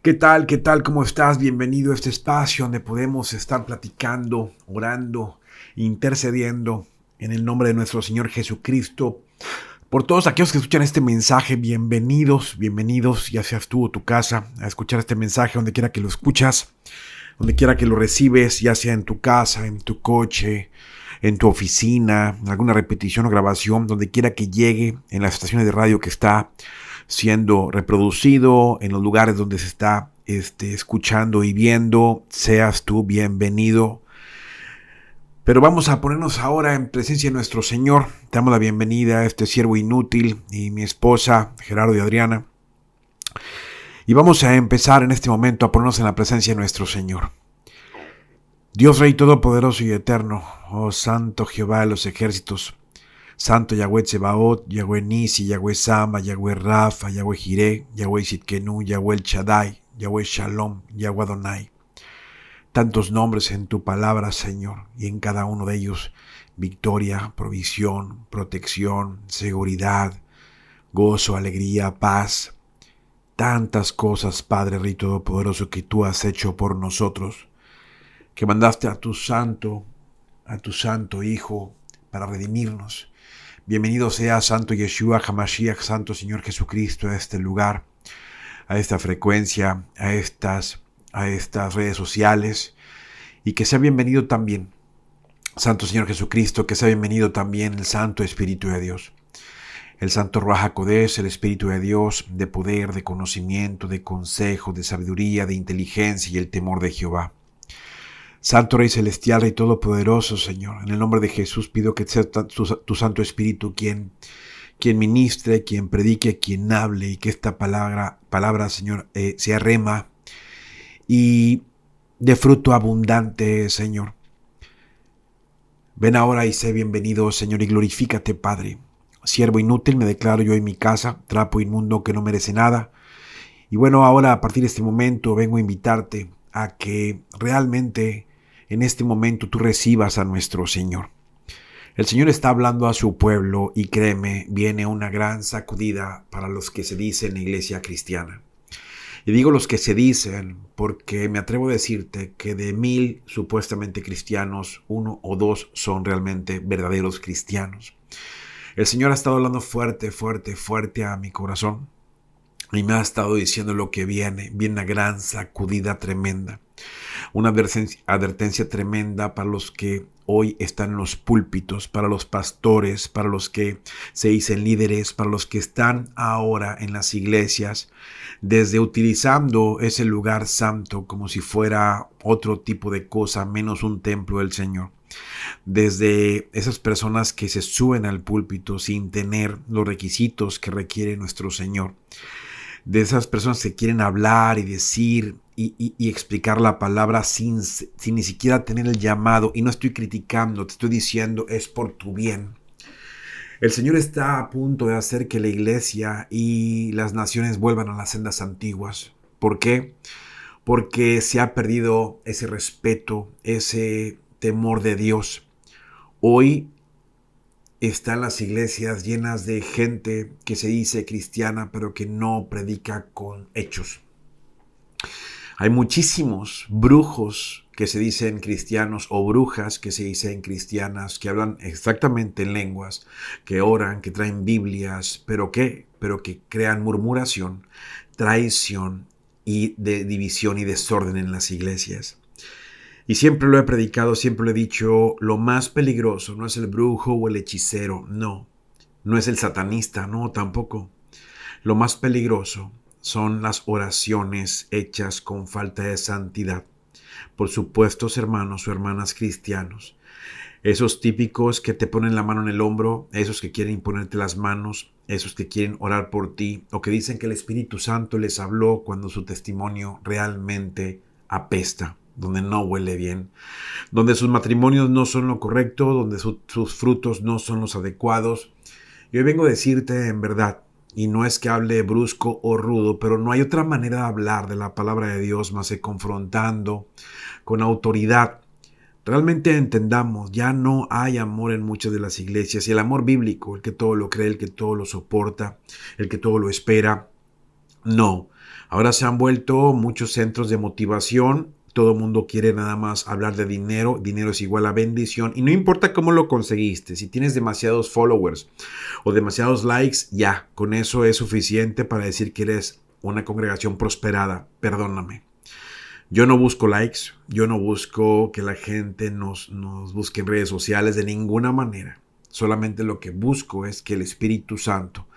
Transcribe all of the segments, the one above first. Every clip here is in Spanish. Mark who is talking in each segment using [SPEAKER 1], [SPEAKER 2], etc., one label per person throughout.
[SPEAKER 1] ¿Qué tal? ¿Qué tal? ¿Cómo estás? Bienvenido a este espacio donde podemos estar platicando, orando, intercediendo en el nombre de nuestro Señor Jesucristo. Por todos aquellos que escuchan este mensaje, bienvenidos, bienvenidos, ya seas tú o tu casa, a escuchar este mensaje donde quiera que lo escuchas, donde quiera que lo recibes, ya sea en tu casa, en tu coche, en tu oficina, en alguna repetición o grabación, donde quiera que llegue, en las estaciones de radio que está siendo reproducido, en los lugares donde se está escuchando y viendo, seas tú bienvenido. Pero vamos a ponernos ahora en presencia de nuestro Señor. Te damos la bienvenida a este siervo inútil y mi esposa, Gerardo y Adriana. Y vamos a empezar en este momento a ponernos en la presencia de nuestro Señor. Dios Rey Todopoderoso y Eterno, oh Santo Jehová de los ejércitos, Santo Yahweh Tsebaot, Yahweh Nisi, Yahweh Sama, Yahweh Rafa, Yahweh Jireh, Yahweh Sitkenu, Yahweh El Shaddai, Yahweh Shalom, Yahweh Adonai. Tantos nombres en tu palabra, Señor, y en cada uno de ellos victoria, provisión, protección, seguridad, gozo, alegría, paz. Tantas cosas, Padre Rey Todopoderoso, que tú has hecho por nosotros, que mandaste a tu Santo Hijo para redimirnos. Bienvenido sea Santo Yeshua HaMashiach, Santo Señor Jesucristo, a este lugar, a esta frecuencia, a estas redes sociales, y que sea bienvenido también, Santo Señor Jesucristo, que sea bienvenido también el Santo Espíritu de Dios, el Santo Ruach HaKodesh, el Espíritu de Dios, de poder, de conocimiento, de consejo, de sabiduría, de inteligencia y el temor de Jehová. Santo Rey Celestial, Rey Todopoderoso, Señor, en el nombre de Jesús pido que sea tu Santo Espíritu quien ministre, quien predique, quien hable, y que esta palabra Señor, sea rema y de fruto abundante, Señor. Ven ahora y sé bienvenido, Señor, y glorifícate, Padre. Siervo inútil me declaro yo en mi casa, trapo inmundo que no merece nada. Y bueno, ahora a partir de este momento vengo a invitarte a que realmente en este momento tú recibas a nuestro Señor. El Señor está hablando a su pueblo y créeme, viene una gran sacudida para los que se dicen iglesia cristiana. Y digo los que se dicen porque me atrevo a decirte que de 1000 supuestamente cristianos, 1 o 2 son realmente verdaderos cristianos. El Señor ha estado hablando fuerte, fuerte, fuerte a mi corazón y me ha estado diciendo lo que viene una gran sacudida tremenda. Una advertencia tremenda para los que hoy están en los púlpitos, para los pastores, para los que se dicen líderes, para los que están ahora en las iglesias, desde utilizando ese lugar santo como si fuera otro tipo de cosa, menos un templo del Señor. Desde esas personas que se suben al púlpito sin tener los requisitos que requiere nuestro Señor. De esas personas que quieren hablar y decir y explicar la palabra sin ni siquiera tener el llamado. Y no estoy criticando, te estoy diciendo, es por tu bien. El Señor está a punto de hacer que la iglesia y las naciones vuelvan a las sendas antiguas. ¿Por qué? Porque se ha perdido ese respeto, ese temor de Dios. Hoy están las iglesias llenas de gente que se dice cristiana, pero que no predica con hechos. Hay muchísimos brujos que se dicen cristianos o brujas que se dicen cristianas, que hablan exactamente en lenguas, que oran, que traen Biblias, pero que crean murmuración, traición y de división y desorden en las iglesias. Y siempre lo he predicado, siempre lo he dicho, lo más peligroso no es el brujo o el hechicero, no es el satanista, no, tampoco. Lo más peligroso son las oraciones hechas con falta de santidad por supuestos hermanos o hermanas cristianos. Esos típicos que te ponen la mano en el hombro, esos que quieren ponerte las manos, esos que quieren orar por ti, o que dicen que el Espíritu Santo les habló cuando su testimonio realmente apesta, donde no huele bien, donde sus matrimonios no son lo correcto, donde sus frutos no son los adecuados. Yo vengo a decirte en verdad, y no es que hable brusco o rudo, pero no hay otra manera de hablar de la palabra de Dios más que confrontando con autoridad. Realmente entendamos, ya no hay amor en muchas de las iglesias, y el amor bíblico, el que todo lo cree, el que todo lo soporta, el que todo lo espera, No, ahora se han vuelto muchos centros de motivación. Todo el mundo quiere nada más hablar de dinero. Dinero es igual a bendición. Y no importa cómo lo conseguiste. Si tienes demasiados followers o demasiados likes, ya, con eso es suficiente para decir que eres una congregación prosperada. Perdóname. Yo no busco likes. Yo no busco que la gente nos busque en redes sociales de ninguna manera. Solamente lo que busco es que el Espíritu Santo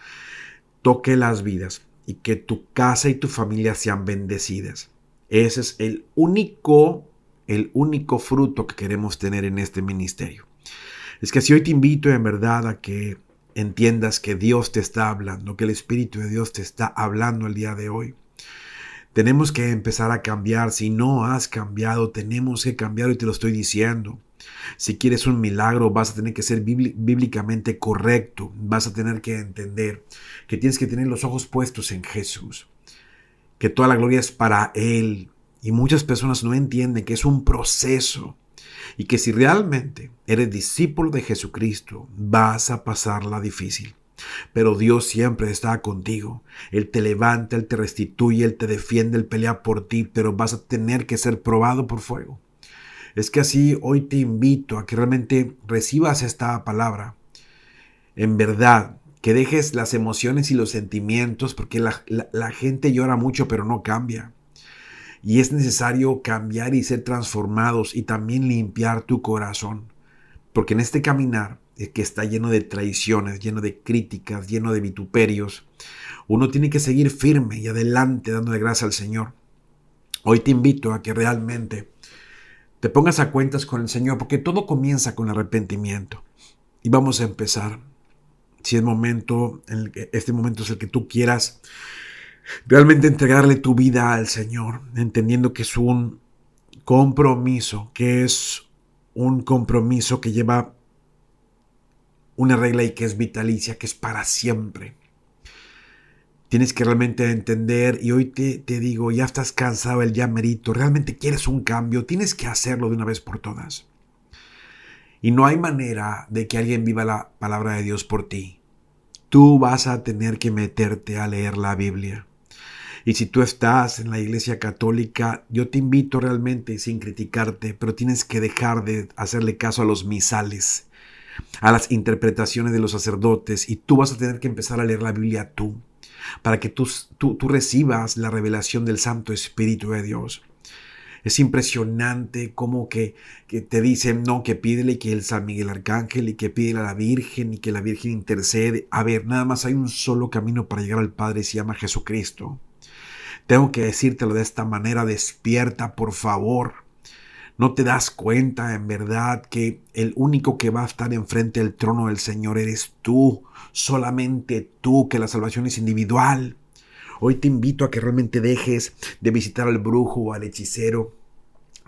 [SPEAKER 1] toque las vidas y que tu casa y tu familia sean bendecidas. Ese es el único fruto que queremos tener en este ministerio. Es que si hoy te invito en verdad a que entiendas que Dios te está hablando, que el Espíritu de Dios te está hablando el día de hoy. Tenemos que empezar a cambiar. Si no has cambiado, tenemos que cambiar y te lo estoy diciendo. Si quieres un milagro, vas a tener que ser bíblicamente correcto. Vas a tener que entender que tienes que tener los ojos puestos en Jesús. Que toda la gloria es para Él. Y muchas personas no entienden que es un proceso. Y que si realmente eres discípulo de Jesucristo, vas a pasarla difícil. Pero Dios siempre está contigo. Él te levanta, Él te restituye, Él te defiende, Él pelea por ti, pero vas a tener que ser probado por fuego. Es que así hoy te invito a que realmente recibas esta palabra. En verdad, que dejes las emociones y los sentimientos, porque la gente llora mucho pero no cambia. Y es necesario cambiar y ser transformados y también limpiar tu corazón. Porque en este caminar que está lleno de traiciones, lleno de críticas, lleno de vituperios, uno tiene que seguir firme y adelante dándole gracias al Señor. Hoy te invito a que realmente te pongas a cuentas con el Señor, porque todo comienza con arrepentimiento. Y vamos a empezar. Si es momento, este momento es el que tú quieras realmente entregarle tu vida al Señor, entendiendo que es un compromiso, que lleva una regla y que es vitalicia, que es para siempre. Tienes que realmente entender, y hoy te digo, ya estás cansado del ya merito, realmente quieres un cambio, tienes que hacerlo de una vez por todas. Y no hay manera de que alguien viva la palabra de Dios por ti. Tú vas a tener que meterte a leer la Biblia. Y si tú estás en la Iglesia Católica, yo te invito realmente, sin criticarte, pero tienes que dejar de hacerle caso a los misales, a las interpretaciones de los sacerdotes, y tú vas a tener que empezar a leer la Biblia tú, para que tú recibas la revelación del Santo Espíritu de Dios. Es impresionante cómo que te dicen, no, que pídele que el San Miguel Arcángel y que pídele a la Virgen y que la Virgen intercede. A ver, nada más hay un solo camino para llegar al Padre y se llama Jesucristo. Tengo que decírtelo de esta manera, despierta, por favor. ¿No te das cuenta en verdad que el único que va a estar enfrente del trono del Señor eres tú? Solamente tú, que la salvación es individual. Hoy te invito a que realmente dejes de visitar al brujo o al hechicero,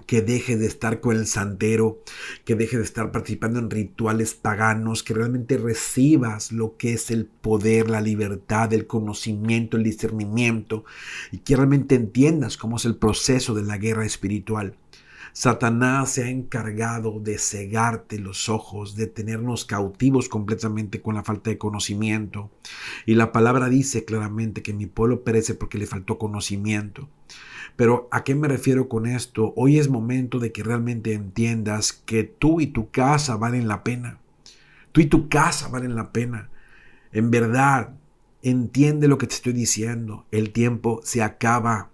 [SPEAKER 1] que dejes de estar con el santero, que dejes de estar participando en rituales paganos, que realmente recibas lo que es el poder, la libertad, el conocimiento, el discernimiento, y que realmente entiendas cómo es el proceso de la guerra espiritual. Satanás se ha encargado de cegarte los ojos, de tenernos cautivos completamente con la falta de conocimiento. Y la palabra dice claramente que mi pueblo perece porque le faltó conocimiento. Pero ¿a qué me refiero con esto? Hoy es momento de que realmente entiendas que tú y tu casa valen la pena. Tú y tu casa valen la pena. En verdad, entiende lo que te estoy diciendo. El tiempo se acaba.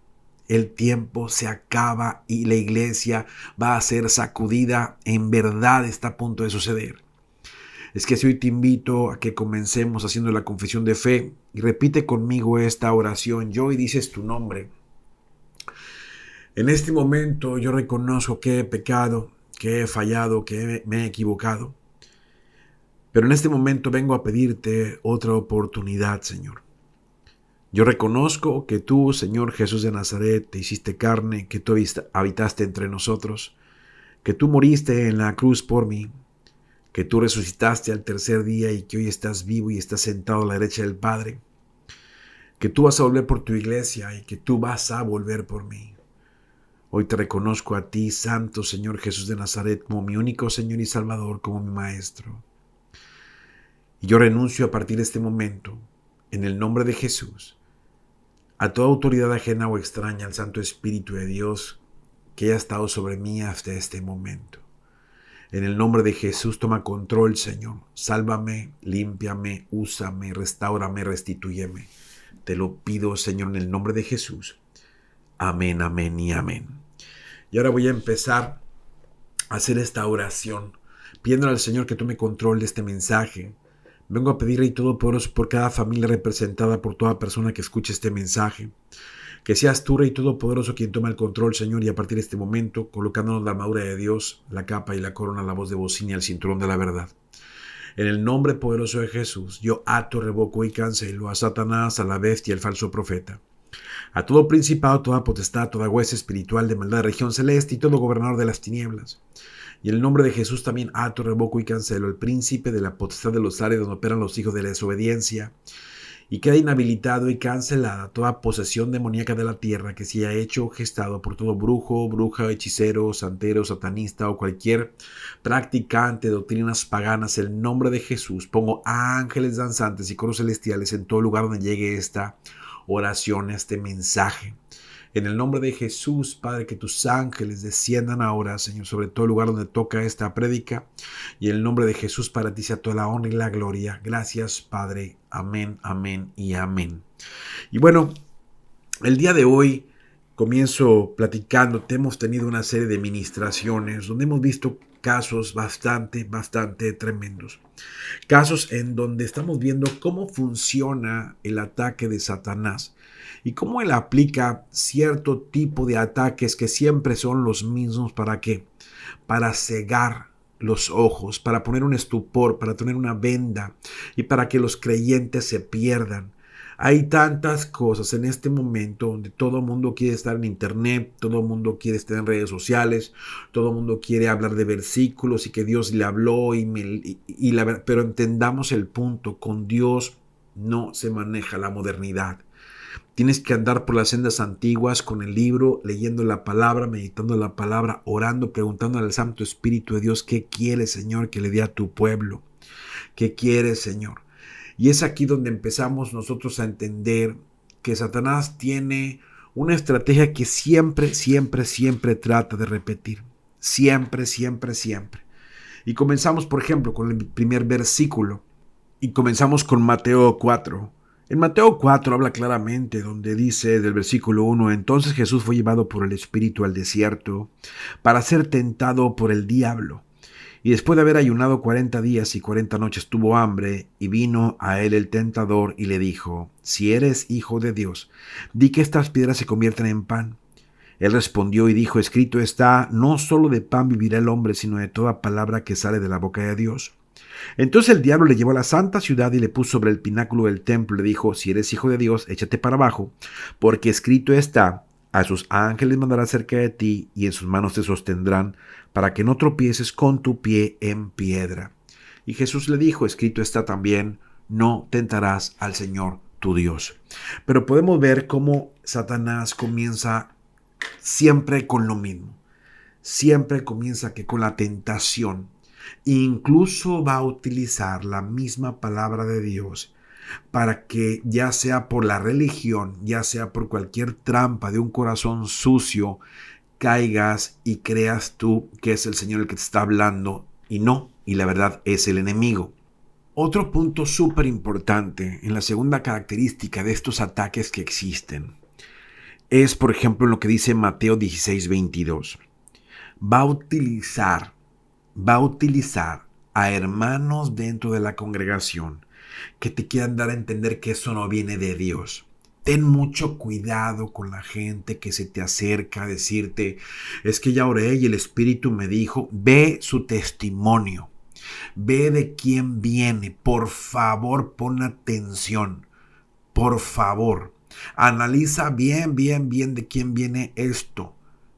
[SPEAKER 1] El tiempo se acaba y la iglesia va a ser sacudida. En verdad está a punto de suceder. Es que si hoy te invito a que comencemos haciendo la confesión de fe y repite conmigo esta oración. Yo y dices tu nombre. En este momento yo reconozco que he pecado, que he fallado, que me he equivocado. Pero en este momento vengo a pedirte otra oportunidad, Señor. Yo reconozco que tú, Señor Jesús de Nazaret, te hiciste carne, que tú habitaste entre nosotros, que tú moriste en la cruz por mí, que tú resucitaste al tercer día y que hoy estás vivo y estás sentado a la derecha del Padre, que tú vas a volver por tu iglesia y que tú vas a volver por mí. Hoy te reconozco a ti, Santo Señor Jesús de Nazaret, como mi único Señor y Salvador, como mi Maestro. Y yo renuncio a partir de este momento, en el nombre de Jesús, a toda autoridad ajena o extraña al Santo Espíritu de Dios que haya estado sobre mí hasta este momento. En el nombre de Jesús, toma control, Señor. Sálvame, límpiame, úsame, restáurame, restitúyeme. Te lo pido, Señor, en el nombre de Jesús. Amén, amén y amén. Y ahora voy a empezar a hacer esta oración, pidiéndole al Señor que tome control de este mensaje. Vengo a pedir, Rey Todopoderoso, por cada familia representada, por toda persona que escuche este mensaje. Que seas tú, Rey Todopoderoso, quien toma el control, Señor, y a partir de este momento, colocándonos la armadura de Dios, la capa y la corona, la voz de bocina y el cinturón de la verdad. En el nombre poderoso de Jesús, yo ato, revoco y cancelo a Satanás, a la bestia y al falso profeta, a todo principado, toda potestad, toda hueste espiritual de maldad de región celeste y todo gobernador de las tinieblas. Y en el nombre de Jesús también ato, revoco y cancelo el príncipe de la potestad de los aires donde operan los hijos de la desobediencia, y queda inhabilitado y cancelada toda posesión demoníaca de la tierra que se haya hecho o gestado por todo brujo, bruja, hechicero, santero, satanista o cualquier practicante de doctrinas paganas. En el nombre de Jesús pongo ángeles danzantes y coros celestiales en todo lugar donde llegue esta oración, este mensaje. En el nombre de Jesús, Padre, que tus ángeles desciendan ahora, Señor, sobre todo el lugar donde toca esta prédica. Y en el nombre de Jesús, para ti sea toda la honra y la gloria. Gracias, Padre. Amén, amén y amén. Y bueno, el día de hoy comienzo platicándote. Hemos tenido una serie de ministraciones donde hemos visto casos bastante tremendos. Casos en donde estamos viendo cómo funciona el ataque de Satanás y cómo él aplica cierto tipo de ataques que siempre son los mismos. ¿Para qué? Para cegar los ojos, para poner un estupor, para poner una venda y para que los creyentes se pierdan. Hay tantas cosas en este momento donde todo el mundo quiere estar en internet, todo el mundo quiere estar en redes sociales, todo el mundo quiere hablar de versículos y que Dios le habló, pero entendamos el punto: con Dios no se maneja la modernidad. Tienes que andar por las sendas antiguas con el libro, leyendo la palabra, meditando la palabra, orando, preguntando al Santo Espíritu de Dios: ¿qué quieres, Señor, que le dé a tu pueblo? ¿Qué quieres, Señor? Y es aquí donde empezamos nosotros a entender que Satanás tiene una estrategia que siempre trata de repetir. Siempre. Y comenzamos, por ejemplo, con el primer versículo. Y comenzamos con Mateo 4. En Mateo 4 habla claramente, donde dice del versículo 1: entonces Jesús fue llevado por el Espíritu al desierto para ser tentado por el diablo. Y después de haber ayunado 40 días y 40 noches tuvo hambre, y vino a él el tentador y le dijo: si eres hijo de Dios, di que estas piedras se conviertan en pan. Él respondió y dijo: escrito está, no solo de pan vivirá el hombre, sino de toda palabra que sale de la boca de Dios. Entonces el diablo le llevó a la santa ciudad y le puso sobre el pináculo del templo. Le dijo: si eres hijo de Dios, échate para abajo, porque escrito está, a sus ángeles mandará cerca de ti, y en sus manos te sostendrán, para que no tropieces con tu pie en piedra. Y Jesús le dijo: escrito está también, no tentarás al Señor tu Dios. Pero podemos ver cómo Satanás comienza siempre con lo mismo. Siempre comienza con la tentación. Incluso va a utilizar la misma palabra de Dios para que, ya sea por la religión, ya sea por cualquier trampa de un corazón sucio, caigas y creas tú que es el Señor el que te está hablando, y no, y la verdad es el enemigo. Otro punto súper importante en la segunda característica de estos ataques que existen es, por ejemplo, en lo que dice Mateo 16:22. Va a utilizar a hermanos dentro de la congregación que te quieran dar a entender que eso no viene de Dios. Ten mucho cuidado con la gente que se te acerca a decirte: es que ya oré y el Espíritu me dijo. Ve su testimonio, ve de quién viene. Por favor, pon atención. Por favor, analiza bien de quién viene esto,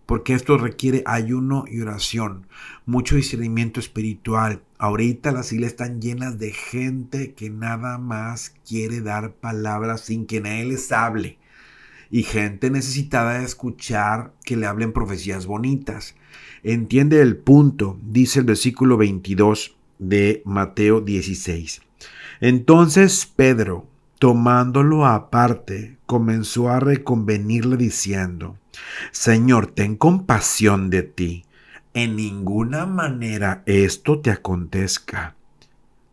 [SPEAKER 1] porque esto requiere ayuno y oración, mucho discernimiento espiritual. Ahorita las iglesias están llenas de gente que nada más quiere dar palabras sin que nadie les hable, y gente necesitada de escuchar que le hablen profecías bonitas. Entiende el punto, dice el versículo 22 de Mateo 16. Entonces Pedro tomándolo aparte, comenzó a reconvenirle diciendo: Señor, ten compasión de ti. En ninguna manera esto te acontezca.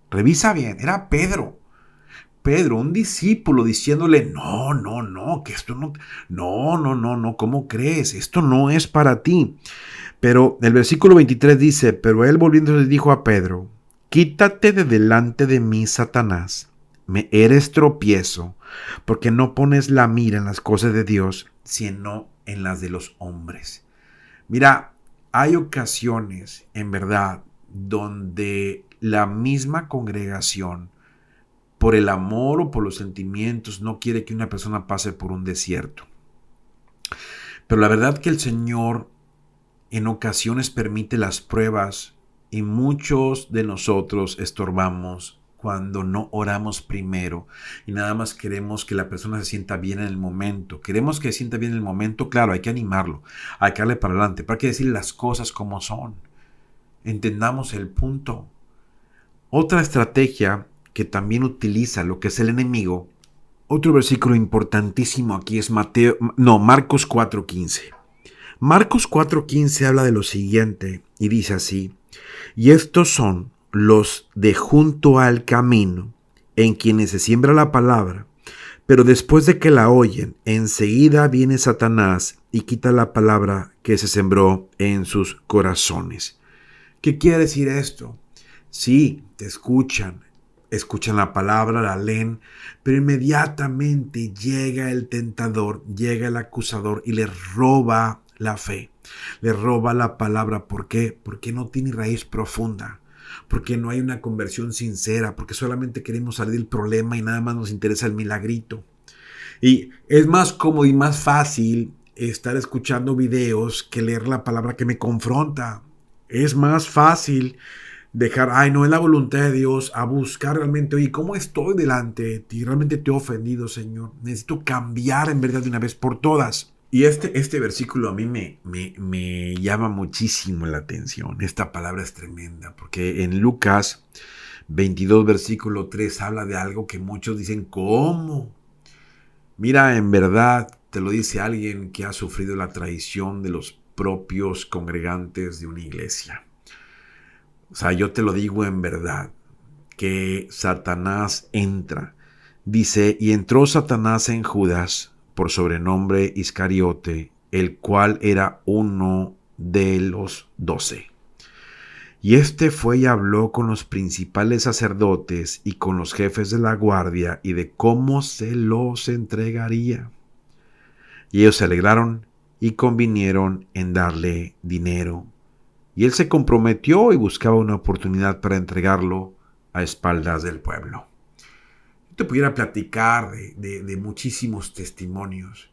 [SPEAKER 1] Revisa bien, era Pedro. Pedro, un discípulo, diciéndole: no, no, no, que esto no, no, no, no, no, ¿cómo crees? Esto no es para ti. Pero el versículo 23 dice: pero él volviéndose dijo a Pedro: quítate de delante de mí, Satanás. Me eres tropiezo, porque no pones la mira en las cosas de Dios, sino en las de los hombres. Mira, hay ocasiones, en verdad, donde la misma congregación, por el amor o por los sentimientos, no quiere que una persona pase por un desierto. Pero la verdad que el Señor en ocasiones permite las pruebas y muchos de nosotros estorbamos cuando no oramos primero y nada más queremos que la persona se sienta bien en el momento. Queremos que se sienta bien en el momento, claro, hay que animarlo, hay que darle para adelante, pero hay que decir las cosas como son. Entendamos el punto. Otra estrategia que también utiliza lo que es el enemigo, otro versículo importantísimo aquí es Marcos 4:15. Marcos 4:15 habla de lo siguiente y dice así: y estos son los de junto al camino, en quienes se siembra la palabra, pero después de que la oyen, enseguida viene Satanás y quita la palabra que se sembró en sus corazones. ¿Qué quiere decir esto? Sí, te escuchan la palabra, la leen, pero inmediatamente llega el tentador, llega el acusador y le roba la fe, le roba la palabra. ¿Por qué? Porque no tiene raíz profunda, porque no hay una conversión sincera, porque solamente queremos salir del problema y nada más nos interesa el milagrito. Y es más cómodo y más fácil estar escuchando videos que leer la palabra que me confronta. Es más fácil dejar, ay, no es la voluntad de Dios, a buscar realmente, oye, ¿cómo estoy delante de ti? ¿Realmente te he ofendido, Señor? Necesito cambiar en verdad de una vez por todas. Y este versículo a mí me llama muchísimo la atención. Esta palabra es tremenda, porque en Lucas 22, versículo 3, habla de algo que muchos dicen: ¿cómo? Mira, en verdad te lo dice alguien que ha sufrido la traición de los propios congregantes de una iglesia. O sea, yo te lo digo en verdad, que Satanás entra. Dice: y entró Satanás en Judas, por sobrenombre Iscariote, el cual era uno de los 12. Y este fue y habló con los principales sacerdotes y con los jefes de la guardia y de cómo se los entregaría. Y ellos se alegraron y convinieron en darle dinero. Y él se comprometió y buscaba una oportunidad para entregarlo a espaldas del pueblo. Yo te pudiera platicar de muchísimos testimonios,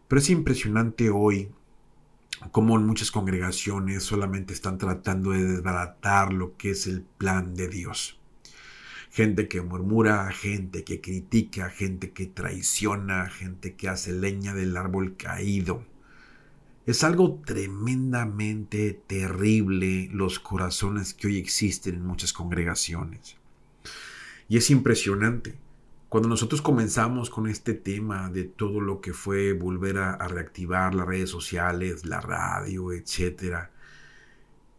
[SPEAKER 1] pero es impresionante hoy cómo en muchas congregaciones solamente están tratando de desbaratar lo que es el plan de Dios. Gente que murmura, gente que critica, gente que traiciona, gente que hace leña del árbol caído. Es algo tremendamente terrible los corazones que hoy existen en muchas congregaciones. Y es impresionante. Cuando nosotros comenzamos con este tema de todo lo que fue volver a reactivar las redes sociales, la radio, etcétera,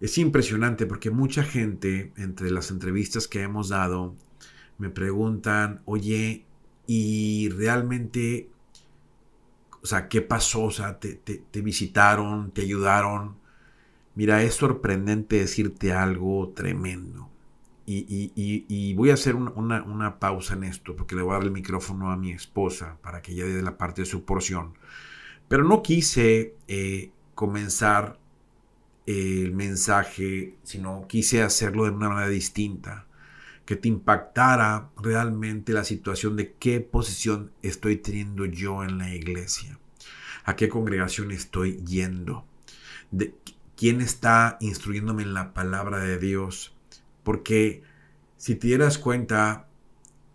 [SPEAKER 1] es impresionante porque mucha gente, entre las entrevistas que hemos dado, me preguntan: oye, ¿y realmente, o sea, qué pasó? O sea, ¿te visitaron, te ayudaron? Mira, es sorprendente decirte algo tremendo. Y voy a hacer una pausa en esto, porque le voy a dar el micrófono a mi esposa para que ella dé la parte de su porción. Pero no quise comenzar el mensaje, sino quise hacerlo de una manera distinta, que te impactara realmente la situación de qué posición estoy teniendo yo en la iglesia, a qué congregación estoy yendo, de quién está instruyéndome en la palabra de Dios. Porque si te dieras cuenta,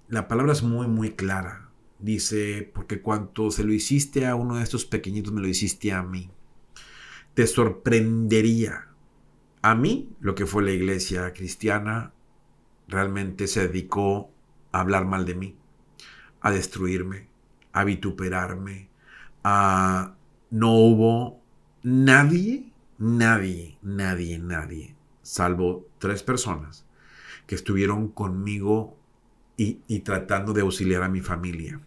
[SPEAKER 1] la palabra es muy, muy clara. Dice: porque cuanto se lo hiciste a uno de estos pequeñitos, me lo hiciste a mí. Te sorprendería. A mí, lo que fue la iglesia cristiana, realmente se dedicó a hablar mal de mí, a destruirme, a vituperarme, a... No hubo nadie, salvo 3 personas que estuvieron conmigo y tratando de auxiliar a mi familia.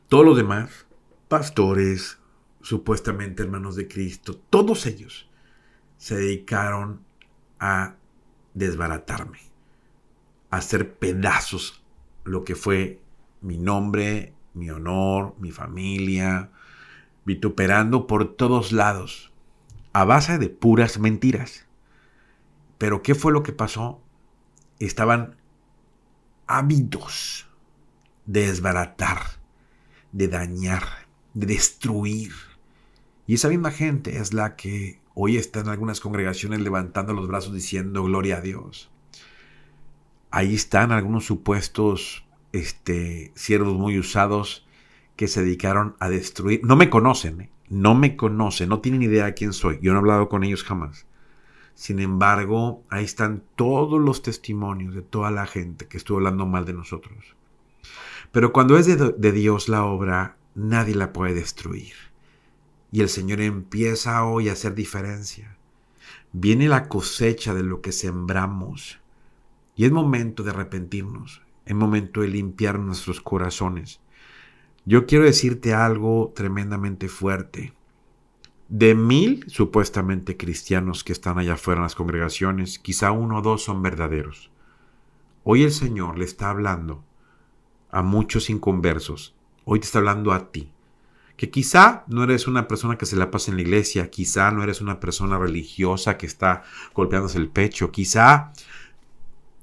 [SPEAKER 1] Todos los demás, pastores, supuestamente hermanos de Cristo, todos ellos se dedicaron a desbaratarme, a hacer pedazos lo que fue mi nombre, mi honor, mi familia, vituperando por todos lados, a base de puras mentiras. Pero ¿qué fue lo que pasó? Estaban ávidos de desbaratar, de dañar, de destruir. Y esa misma gente es la que hoy está en algunas congregaciones levantando los brazos diciendo gloria a Dios. Ahí están algunos supuestos siervos muy usados que se dedicaron a destruir. No me conocen, no me conocen, no tienen idea de quién soy. Yo no he hablado con ellos jamás. Sin embargo, ahí están todos los testimonios de toda la gente que estuvo hablando mal de nosotros. Pero cuando es de Dios la obra, nadie la puede destruir. Y el Señor empieza hoy a hacer diferencia. Viene la cosecha de lo que sembramos. Y es momento de arrepentirnos. Es momento de limpiar nuestros corazones. Yo quiero decirte algo tremendamente fuerte. De 1000 supuestamente cristianos que están allá afuera en las congregaciones, quizá 1 o 2 son verdaderos. Hoy el Señor le está hablando a muchos inconversos. Hoy te está hablando a ti. Que quizá no eres una persona que se la pasa en la iglesia, quizá no eres una persona religiosa que está golpeándose el pecho, quizá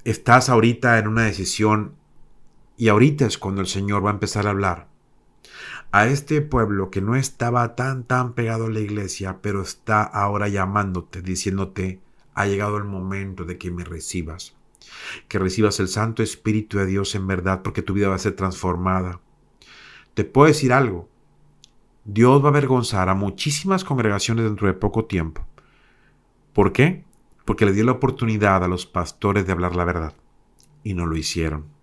[SPEAKER 1] estás ahorita en una decisión y ahorita es cuando el Señor va a empezar a hablar a este pueblo que no estaba tan pegado a la iglesia, pero está ahora llamándote, diciéndote, ha llegado el momento de que me recibas, que recibas el Santo Espíritu de Dios en verdad, porque tu vida va a ser transformada. Te puedo decir algo, Dios va a avergonzar a muchísimas congregaciones dentro de poco tiempo. ¿Por qué? Porque le dio la oportunidad a los pastores de hablar la verdad y no lo hicieron.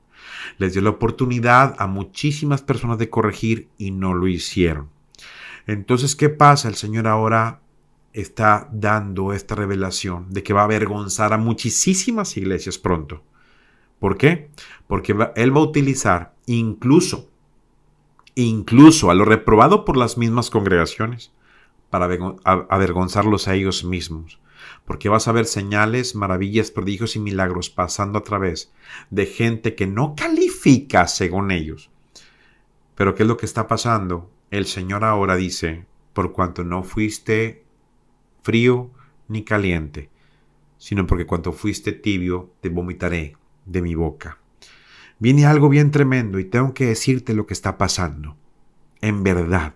[SPEAKER 1] Les dio la oportunidad a muchísimas personas de corregir y no lo hicieron. Entonces, ¿qué pasa? El Señor ahora está dando esta revelación de que va a avergonzar a muchísimas iglesias pronto. ¿Por qué? Porque Él va a utilizar incluso a lo reprobado por las mismas congregaciones para avergonzarlos a ellos mismos. Porque vas a ver señales, maravillas, prodigios y milagros pasando a través de gente que no califica según ellos. Pero ¿qué es lo que está pasando? El Señor ahora dice, por cuanto no fuiste frío ni caliente, sino porque cuanto fuiste tibio, te vomitaré de mi boca. Viene algo bien tremendo y tengo que decirte lo que está pasando. En verdad,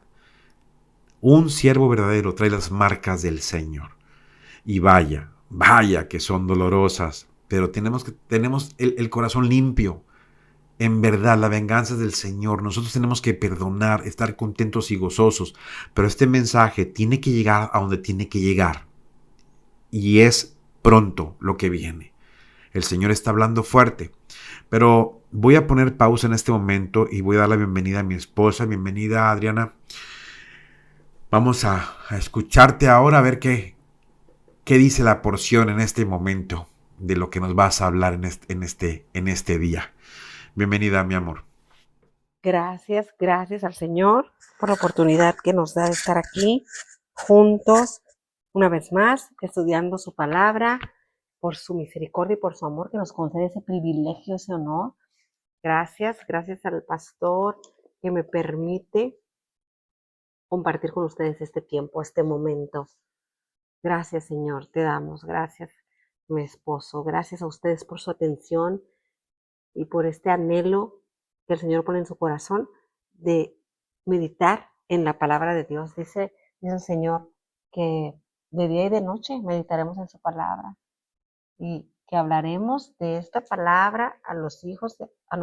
[SPEAKER 1] un siervo verdadero trae las marcas del Señor. Y vaya que son dolorosas, pero tenemos el corazón limpio. En verdad, la venganza es del Señor. Nosotros tenemos que perdonar, estar contentos y gozosos. Pero este mensaje tiene que llegar a donde tiene que llegar. Y es pronto lo que viene. El Señor está hablando fuerte. Pero voy a poner pausa en este momento y voy a dar la bienvenida a mi esposa. Bienvenida, Adriana. Vamos a escucharte ahora a ver qué dice la porción en este momento de lo que nos vas a hablar en este día. Bienvenida, mi amor.
[SPEAKER 2] Gracias al Señor por la oportunidad que nos da de estar aquí juntos una vez más, estudiando su palabra, por su misericordia y por su amor que nos concede ese privilegio, ese honor. Gracias al pastor que me permite compartir con ustedes este tiempo, este momento. Gracias, Señor, te damos. Gracias, mi esposo. Gracias a ustedes por su atención y por este anhelo que el Señor pone en su corazón de meditar en la palabra de Dios. Dice el Señor que de día y de noche meditaremos en su palabra y que hablaremos de esta palabra a nuestros hijos y a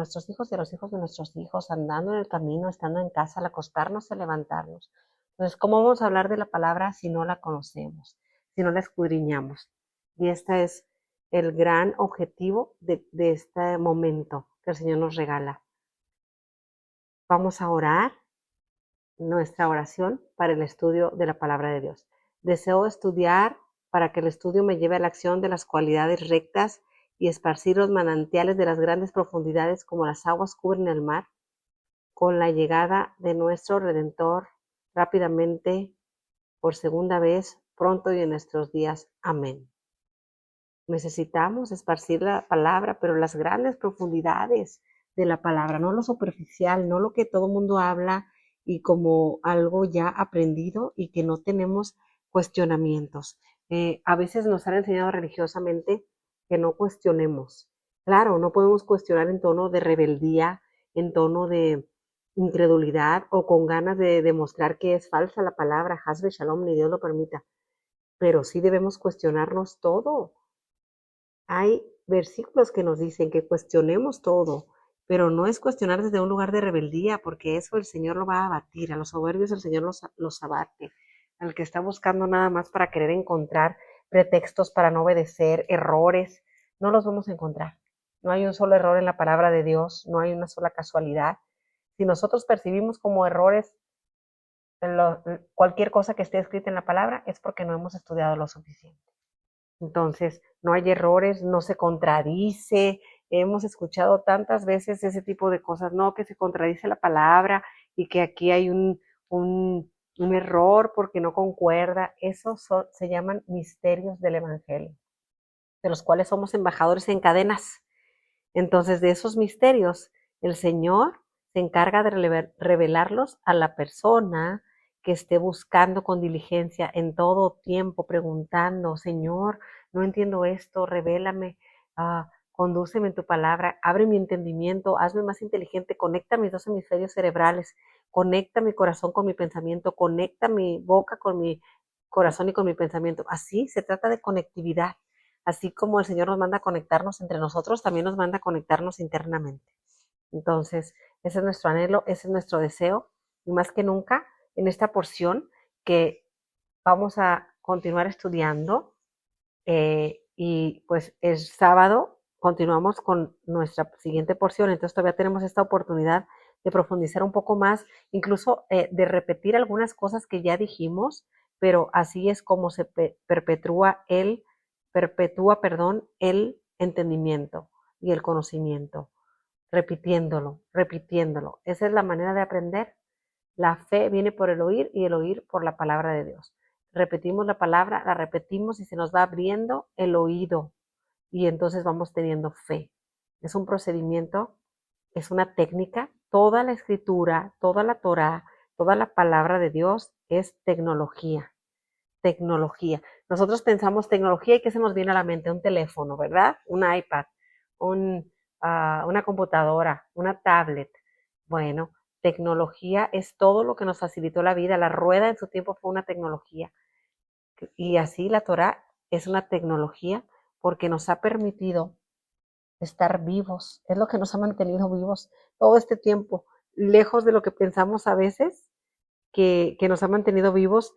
[SPEAKER 2] los hijos de nuestros hijos, andando en el camino, estando en casa, al acostarnos, al levantarnos. Entonces, ¿cómo vamos a hablar de la palabra si no la conocemos, si no la escudriñamos? Y este es el gran objetivo de este momento que el Señor nos regala. vamos a orar nuestra oración para el estudio de la palabra de Dios. Deseo estudiar para que el estudio me lleve a la acción de las cualidades rectas y esparcir los manantiales de las grandes profundidades como las aguas cubren el mar, con la llegada de nuestro Redentor rápidamente, por segunda vez, pronto y en nuestros días. Amén. Necesitamos esparcir la palabra, pero las grandes profundidades de la palabra, no lo superficial, no lo que todo el mundo habla y como algo ya aprendido y que no tenemos cuestionamientos. A veces nos han enseñado religiosamente que no cuestionemos. Claro, no podemos cuestionar en tono de rebeldía, en tono de incredulidad o con ganas de demostrar que es falsa la palabra, Hasbe Shalom, ni Dios lo permita. Pero sí debemos cuestionarnos todo. Hay versículos que nos dicen que cuestionemos todo, pero no es cuestionar desde un lugar de rebeldía, porque eso el Señor lo va a abatir. A los soberbios el Señor los abate. Al que está buscando nada más para querer encontrar pretextos para no obedecer, errores, no los vamos a encontrar. No hay un solo error en la palabra de Dios, no hay una sola casualidad. Si nosotros percibimos como errores cualquier cosa que esté escrita en la palabra, es porque no hemos estudiado lo suficiente. Entonces, no hay errores, no se contradice. Hemos escuchado tantas veces ese tipo de cosas, no, que se contradice la palabra y que aquí hay un error porque no concuerda. Esos se llaman misterios del Evangelio, de los cuales somos embajadores en cadenas. Entonces, de esos misterios, el Señor se encarga de revelarlos a la persona que esté buscando con diligencia en todo tiempo, preguntando, Señor, no entiendo esto, revélame, condúceme en tu palabra, abre mi entendimiento, hazme más inteligente, conecta mis dos hemisferios cerebrales, conecta mi corazón con mi pensamiento, conecta mi boca con mi corazón y con mi pensamiento. Así se trata de conectividad. Así como el Señor nos manda a conectarnos entre nosotros, también nos manda a conectarnos internamente. Entonces, ese es nuestro anhelo, ese es nuestro deseo, y más que nunca, en esta porción que vamos a continuar estudiando, y pues el sábado continuamos con nuestra siguiente porción, entonces todavía tenemos esta oportunidad de profundizar un poco más, incluso de repetir algunas cosas que ya dijimos, pero así es como se perpetúa el entendimiento y el conocimiento, repitiéndolo, repitiéndolo. Esa es la manera de aprender. La fe viene por el oír y el oír por la palabra de Dios. Repetimos la palabra, la repetimos y se nos va abriendo el oído y entonces vamos teniendo fe. Es un procedimiento, es una técnica. Toda la escritura, toda la Torá, toda la palabra de Dios es tecnología. Tecnología. Nosotros pensamos tecnología y ¿qué se nos viene a la mente? Un teléfono, ¿verdad? Un iPad, una computadora, una tablet. Bueno, tecnología es todo lo que nos facilitó la vida. La rueda en su tiempo fue una tecnología. Y así la Torá es una tecnología porque nos ha permitido estar vivos. Es lo que nos ha mantenido vivos todo este tiempo, lejos de lo que pensamos a veces, que nos ha mantenido vivos.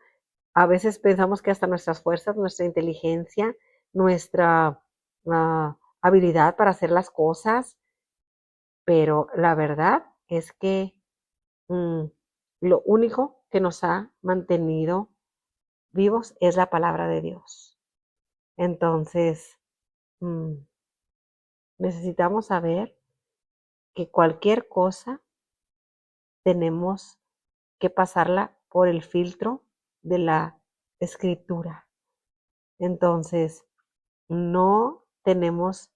[SPEAKER 2] A veces pensamos que hasta nuestras fuerzas, nuestra inteligencia, nuestra habilidad para hacer las cosas, pero la verdad es que lo único que nos ha mantenido vivos es la palabra de Dios. Entonces, necesitamos saber que cualquier cosa tenemos que pasarla por el filtro de la escritura. Entonces, no tenemos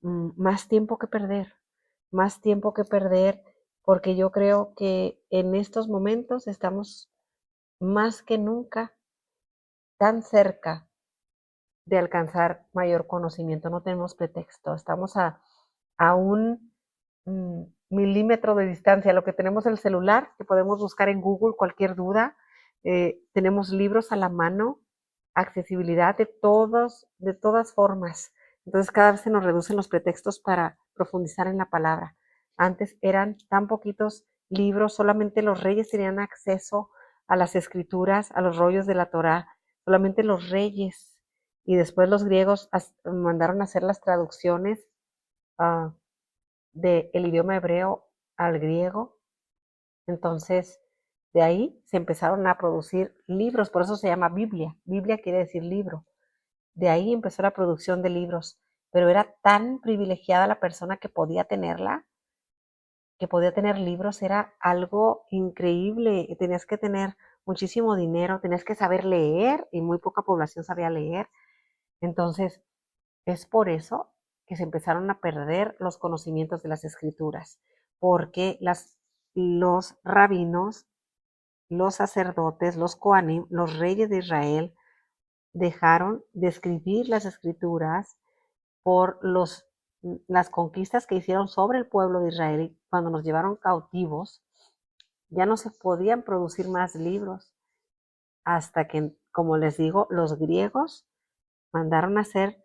[SPEAKER 2] más tiempo que perder, porque yo creo que en estos momentos estamos más que nunca tan cerca de alcanzar mayor conocimiento. No tenemos pretexto, estamos a un milímetro de distancia. Lo que tenemos el celular, que podemos buscar en Google cualquier duda, tenemos libros a la mano, accesibilidad de todas formas. Entonces cada vez se nos reducen los pretextos para profundizar en la palabra. Antes eran tan poquitos libros, solamente los reyes tenían acceso a las escrituras, a los rollos de la Torá, solamente los reyes. Y después los griegos mandaron a hacer las traducciones del idioma hebreo al griego, Entonces, de ahí se empezaron a producir libros, por eso se llama Biblia. Biblia quiere decir libro. De ahí empezó la producción de libros, pero era tan privilegiada la persona que podía tenerla, que podía tener libros, era algo increíble. Tenías que tener muchísimo dinero, tenías que saber leer y muy poca población sabía leer. Entonces, es por eso que se empezaron a perder los conocimientos de las escrituras, porque los rabinos, los sacerdotes, los coanim, los reyes de Israel, dejaron de escribir las escrituras por las conquistas que hicieron sobre el pueblo de Israel. Y cuando nos llevaron cautivos, ya no se podían producir más libros hasta que, como les digo, los griegos mandaron a hacer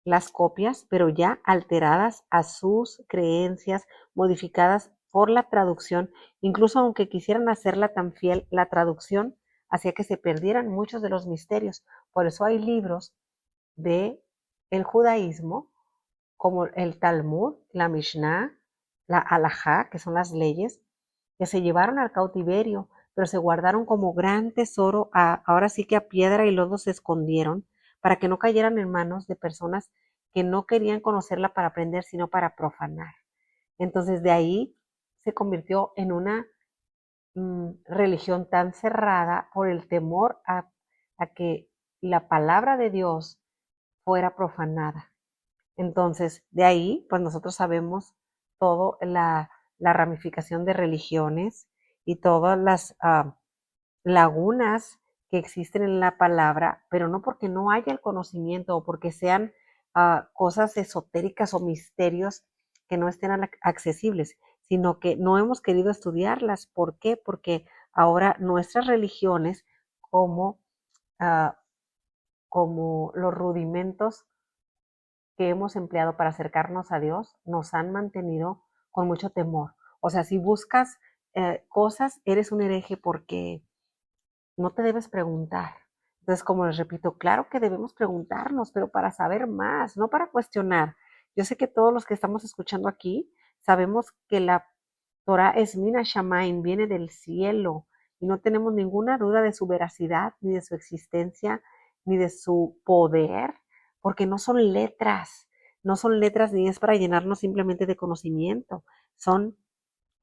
[SPEAKER 2] las copias, pero ya alteradas a sus creencias, modificadas por la traducción. Incluso aunque quisieran hacerla tan fiel, la traducción hacía que se perdieran muchos de los misterios. Por eso hay libros de el judaísmo, como el Talmud, la Mishnah, la Halajá, que son las leyes, que se llevaron al cautiverio, pero se guardaron como gran tesoro, ahora sí que a piedra y lodo se escondieron, para que no cayeran en manos de personas que no querían conocerla para aprender, sino para profanar. Entonces de ahí se convirtió en una religión tan cerrada por el temor a que la palabra de Dios fuera profanada. Entonces, de ahí, pues nosotros sabemos toda la ramificación de religiones y todas las lagunas que existen en la palabra, pero no porque no haya el conocimiento o porque sean cosas esotéricas o misterios que no estén accesibles, sino que no hemos querido estudiarlas. ¿Por qué? Porque ahora nuestras religiones, como, ah, como los rudimentos que hemos empleado para acercarnos a Dios, nos han mantenido con mucho temor. O sea, si buscas cosas, eres un hereje porque no te debes preguntar. Entonces, como les repito, claro que debemos preguntarnos, pero para saber más, no para cuestionar. Yo sé que todos los que estamos escuchando aquí sabemos que la Torah es Mina Shamain, viene del cielo, y no tenemos ninguna duda de su veracidad, ni de su existencia, ni de su poder, porque no son letras ni es para llenarnos simplemente de conocimiento, son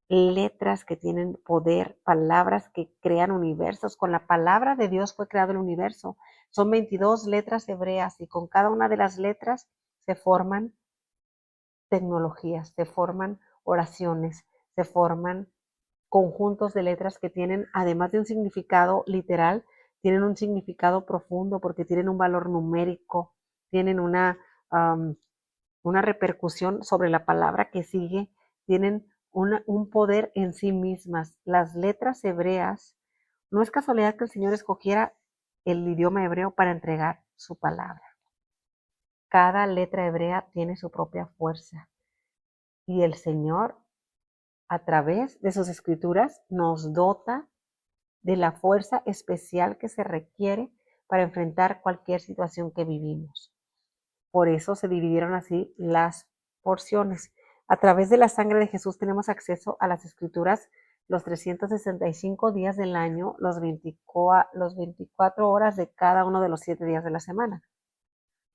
[SPEAKER 2] letras que tienen poder, palabras que crean universos. Con la palabra de Dios fue creado el universo. Son 22 letras hebreas y con cada una de las letras se forman tecnologías, se forman oraciones, se forman conjuntos de letras que tienen, además de un significado literal, tienen un significado profundo porque tienen un valor numérico, tienen una repercusión sobre la palabra que sigue, tienen un poder en sí mismas. Las letras hebreas, no es casualidad que el Señor escogiera el idioma hebreo para entregar su palabra. Cada letra hebrea tiene su propia fuerza y el Señor, a través de sus escrituras, nos dota de la fuerza especial que se requiere para enfrentar cualquier situación que vivimos. Por eso se dividieron así las porciones. A través de la sangre de Jesús tenemos acceso a las escrituras los 365 días del año, los 24 horas de cada uno de los 7 días de la semana.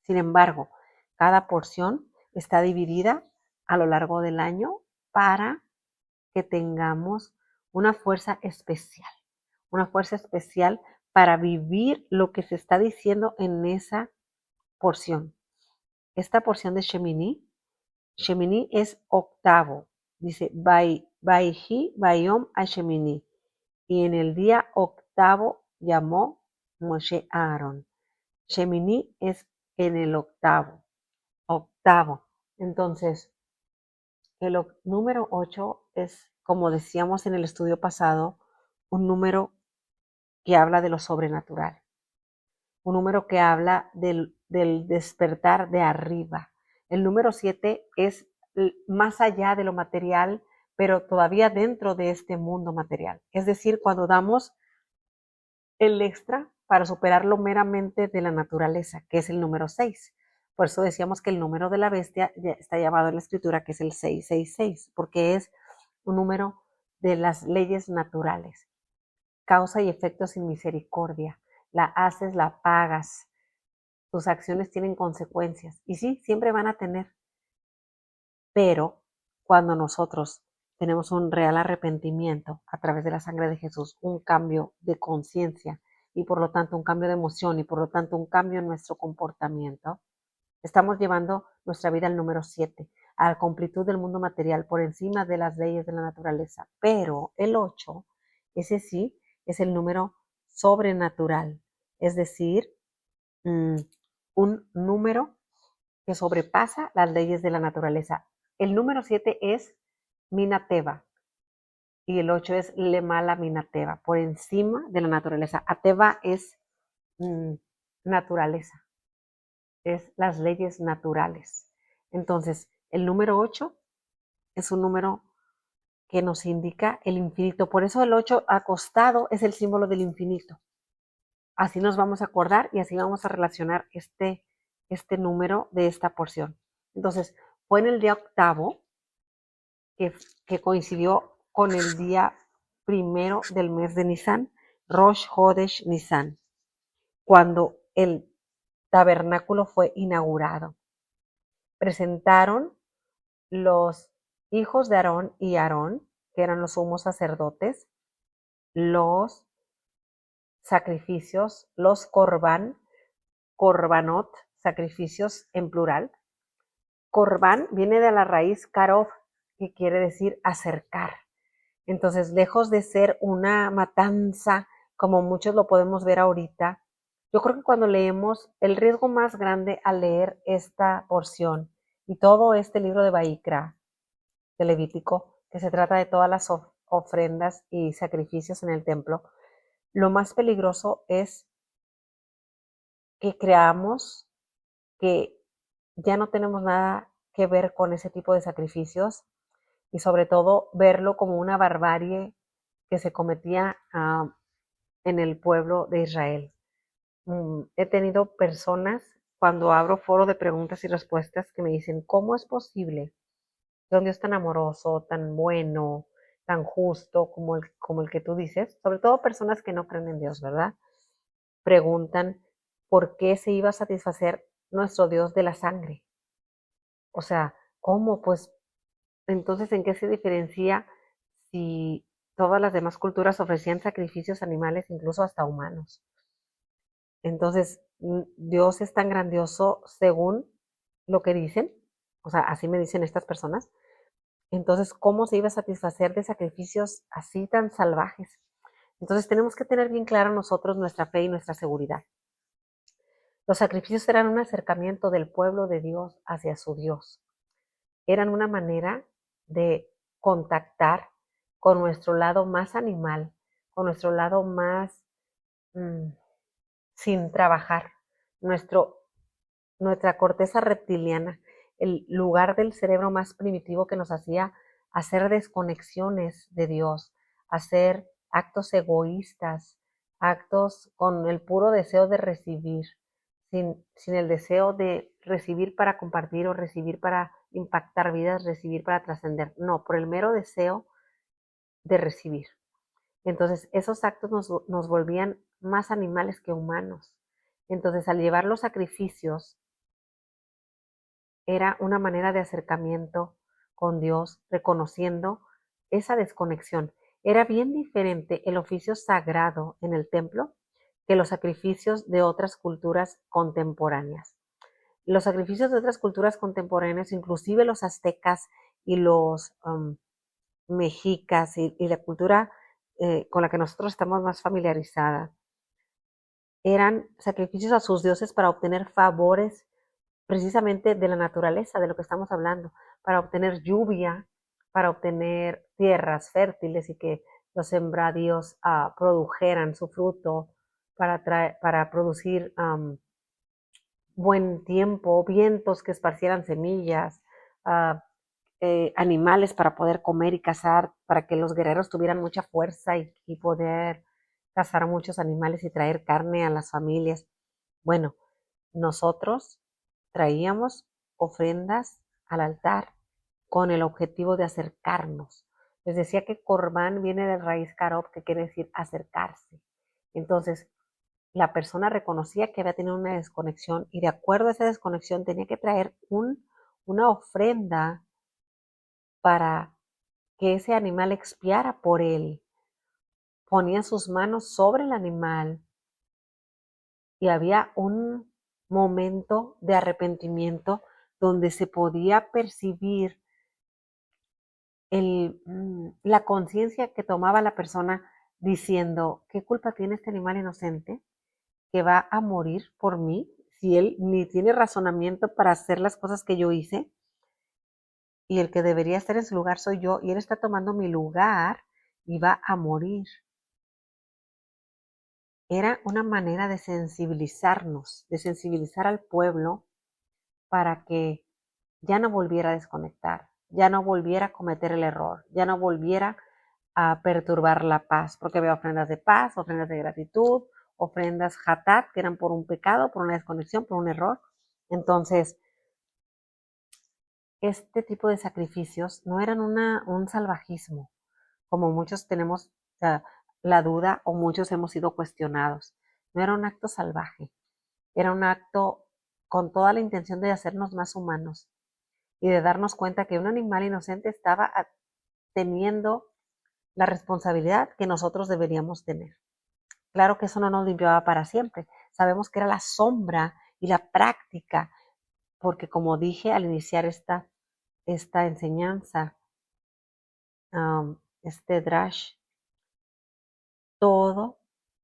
[SPEAKER 2] Sin embargo, cada porción está dividida a lo largo del año para que tengamos una fuerza especial para vivir lo que se está diciendo en esa porción. Esta porción de Shemini es octavo. Dice, Vaihi Bayom a Shemini. Y en el día octavo llamó Moshe a Aarón. Shemini es en el octavo. Octavo. Entonces, el número 8 es, como decíamos en el estudio pasado, un número que habla de lo sobrenatural. Un número que habla del despertar de arriba. El número 7 es más allá de lo material, pero todavía dentro de este mundo material. Es decir, cuando damos el extra para superar lo meramente de la naturaleza, que es el número 6. Por eso decíamos que el número de la bestia está llamado en la escritura que es el 666, porque es un número de las leyes naturales. Causa y efecto sin misericordia. La haces, la pagas. Tus acciones tienen consecuencias. Y sí, siempre van a tener. Pero cuando nosotros tenemos un real arrepentimiento a través de la sangre de Jesús, un cambio de conciencia y por lo tanto un cambio de emoción y por lo tanto un cambio en nuestro comportamiento, estamos llevando nuestra vida al número 7, a la completud del mundo material por encima de las leyes de la naturaleza. Pero el 8, ese sí, es el número sobrenatural, es decir, un número que sobrepasa las leyes de la naturaleza. El número 7 es Minateva y el 8 es Lemala Minateva, por encima de la naturaleza. Ateva es naturaleza, es las leyes naturales. Entonces, el número 8 es un número que nos indica el infinito. Por eso el 8 acostado es el símbolo del infinito. Así nos vamos a acordar y así vamos a relacionar este número de esta porción. Entonces, fue en el día octavo que coincidió con el día primero del mes de Nisan, Rosh Hodesh Nisan, cuando el tabernáculo fue inaugurado. Presentaron los hijos de Aarón y Aarón, que eran los sumos sacerdotes, los sacrificios, los korbanot, sacrificios en plural. Korban viene de la raíz karov, que quiere decir acercar. Entonces, lejos de ser una matanza, como muchos lo podemos ver ahorita, yo creo que cuando leemos, el riesgo más grande al leer esta porción y todo este libro de Vaikra, de Levítico, que se trata de todas las ofrendas y sacrificios en el templo, lo más peligroso es que creamos que ya no tenemos nada que ver con ese tipo de sacrificios y sobre todo verlo como una barbarie que se cometía en el pueblo de Israel. He tenido personas cuando abro foro de preguntas y respuestas que me dicen, ¿cómo es posible que un Dios tan amoroso, tan bueno, tan justo como el que tú dices, sobre todo personas que no creen en Dios, ¿verdad? Preguntan por qué se iba a satisfacer nuestro Dios de la sangre. O sea, ¿cómo? Pues entonces, ¿en qué se diferencia si todas las demás culturas ofrecían sacrificios animales, incluso hasta humanos? Entonces, Dios es tan grandioso según lo que dicen, o sea, así me dicen estas personas. Entonces, ¿cómo se iba a satisfacer de sacrificios así tan salvajes? Entonces, tenemos que tener bien clara nosotros nuestra fe y nuestra seguridad. Los sacrificios eran un acercamiento del pueblo de Dios hacia su Dios. Eran una manera de contactar con nuestro lado más animal, con nuestro lado más sin trabajar, nuestra corteza reptiliana, el lugar del cerebro más primitivo que nos hacía hacer desconexiones de Dios, hacer actos egoístas, actos con el puro deseo de recibir, sin el deseo de recibir para compartir o recibir para impactar vidas, recibir para trascender. No, por el mero deseo de recibir. Entonces, esos actos nos volvían más animales que humanos. Entonces, al llevar los sacrificios, era una manera de acercamiento con Dios, reconociendo esa desconexión. Era bien diferente el oficio sagrado en el templo que los sacrificios de otras culturas contemporáneas. Los sacrificios de otras culturas contemporáneas, inclusive los aztecas y los mexicas y la cultura con la que nosotros estamos más familiarizadas, eran sacrificios a sus dioses para obtener favores precisamente de la naturaleza, de lo que estamos hablando, para obtener lluvia, para obtener tierras fértiles y que los sembradíos produjeran su fruto, para producir buen tiempo, vientos que esparcieran semillas, animales para poder comer y cazar, para que los guerreros tuvieran mucha fuerza y poder cazar muchos animales y traer carne a las familias. Bueno, nosotros traíamos ofrendas al altar con el objetivo de acercarnos, Les decía que Corbán viene de raíz Karob, que quiere decir acercarse. Entonces, la persona reconocía que había tenido una desconexión y de acuerdo a esa desconexión tenía que traer una ofrenda para que ese animal expiara por él. Ponía sus manos sobre el animal y había un momento de arrepentimiento donde se podía percibir la conciencia que tomaba la persona diciendo, ¿qué culpa tiene este animal inocente que va a morir por mí si él ni tiene razonamiento para hacer las cosas que yo hice? Y el que debería estar en su lugar soy yo y él está tomando mi lugar y va a morir. Era una manera de sensibilizarnos, de sensibilizar al pueblo para que ya no volviera a desconectar, ya no volviera a cometer el error, ya no volviera a perturbar la paz, porque había ofrendas de paz, ofrendas de gratitud, ofrendas hatat, que eran por un pecado, por una desconexión, por un error. Entonces, este tipo de sacrificios no eran un salvajismo, como muchos tenemos la duda o muchos hemos sido cuestionados. No era un acto salvaje, era un acto con toda la intención de hacernos más humanos y de darnos cuenta que un animal inocente estaba teniendo la responsabilidad que nosotros deberíamos tener. Claro que eso no nos limpiaba para siempre. Sabemos que era la sombra y la práctica, porque como dije al iniciar esta enseñanza, este drash, todo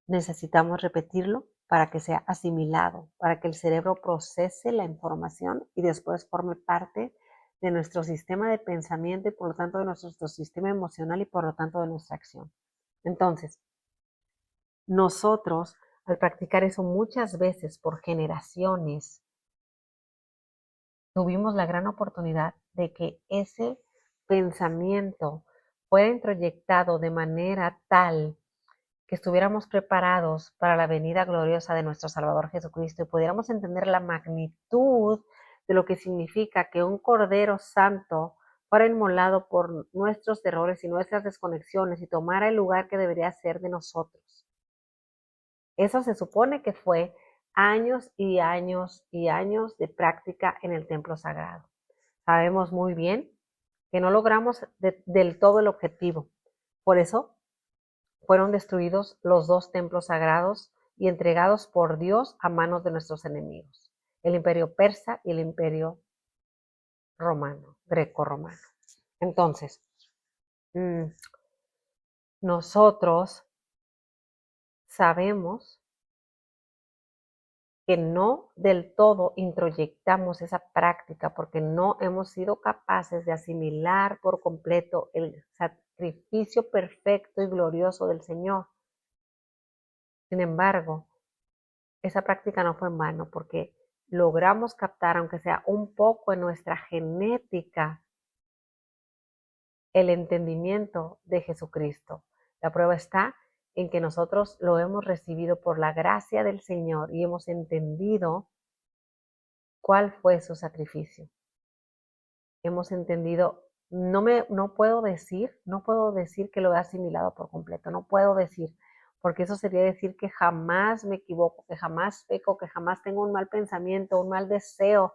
[SPEAKER 2] necesitamos repetirlo para que sea asimilado, para que el cerebro procese la información y después forme parte de nuestro sistema de pensamiento y por lo tanto de nuestro sistema emocional y por lo tanto de nuestra acción. Entonces, nosotros al practicar eso muchas veces por generaciones, tuvimos la gran oportunidad de que ese pensamiento fuera introyectado de manera tal que estuviéramos preparados para la venida gloriosa de nuestro Salvador Jesucristo y pudiéramos entender la magnitud de lo que significa que un Cordero Santo fuera inmolado por nuestros errores y nuestras desconexiones y tomara el lugar que debería ser de nosotros. Eso se supone que fue años y años y años de práctica en el templo sagrado. Sabemos muy bien que no logramos del todo el objetivo. Por eso fueron destruidos los dos templos sagrados y entregados por Dios a manos de nuestros enemigos, el imperio persa y el imperio romano, greco-romano. Entonces, nosotros sabemos que no del todo introyectamos esa práctica porque no hemos sido capaces de asimilar por completo el sacrificio perfecto y glorioso del Señor. Sin embargo, esa práctica no fue en vano porque logramos captar, aunque sea un poco en nuestra genética, el entendimiento de Jesucristo. La prueba está en que nosotros lo hemos recibido por la gracia del Señor y hemos entendido cuál fue su sacrificio. Hemos entendido, no puedo decir que lo he asimilado por completo, no puedo decir, porque eso sería decir que jamás me equivoco, que jamás peco, que jamás tengo un mal pensamiento, un mal deseo,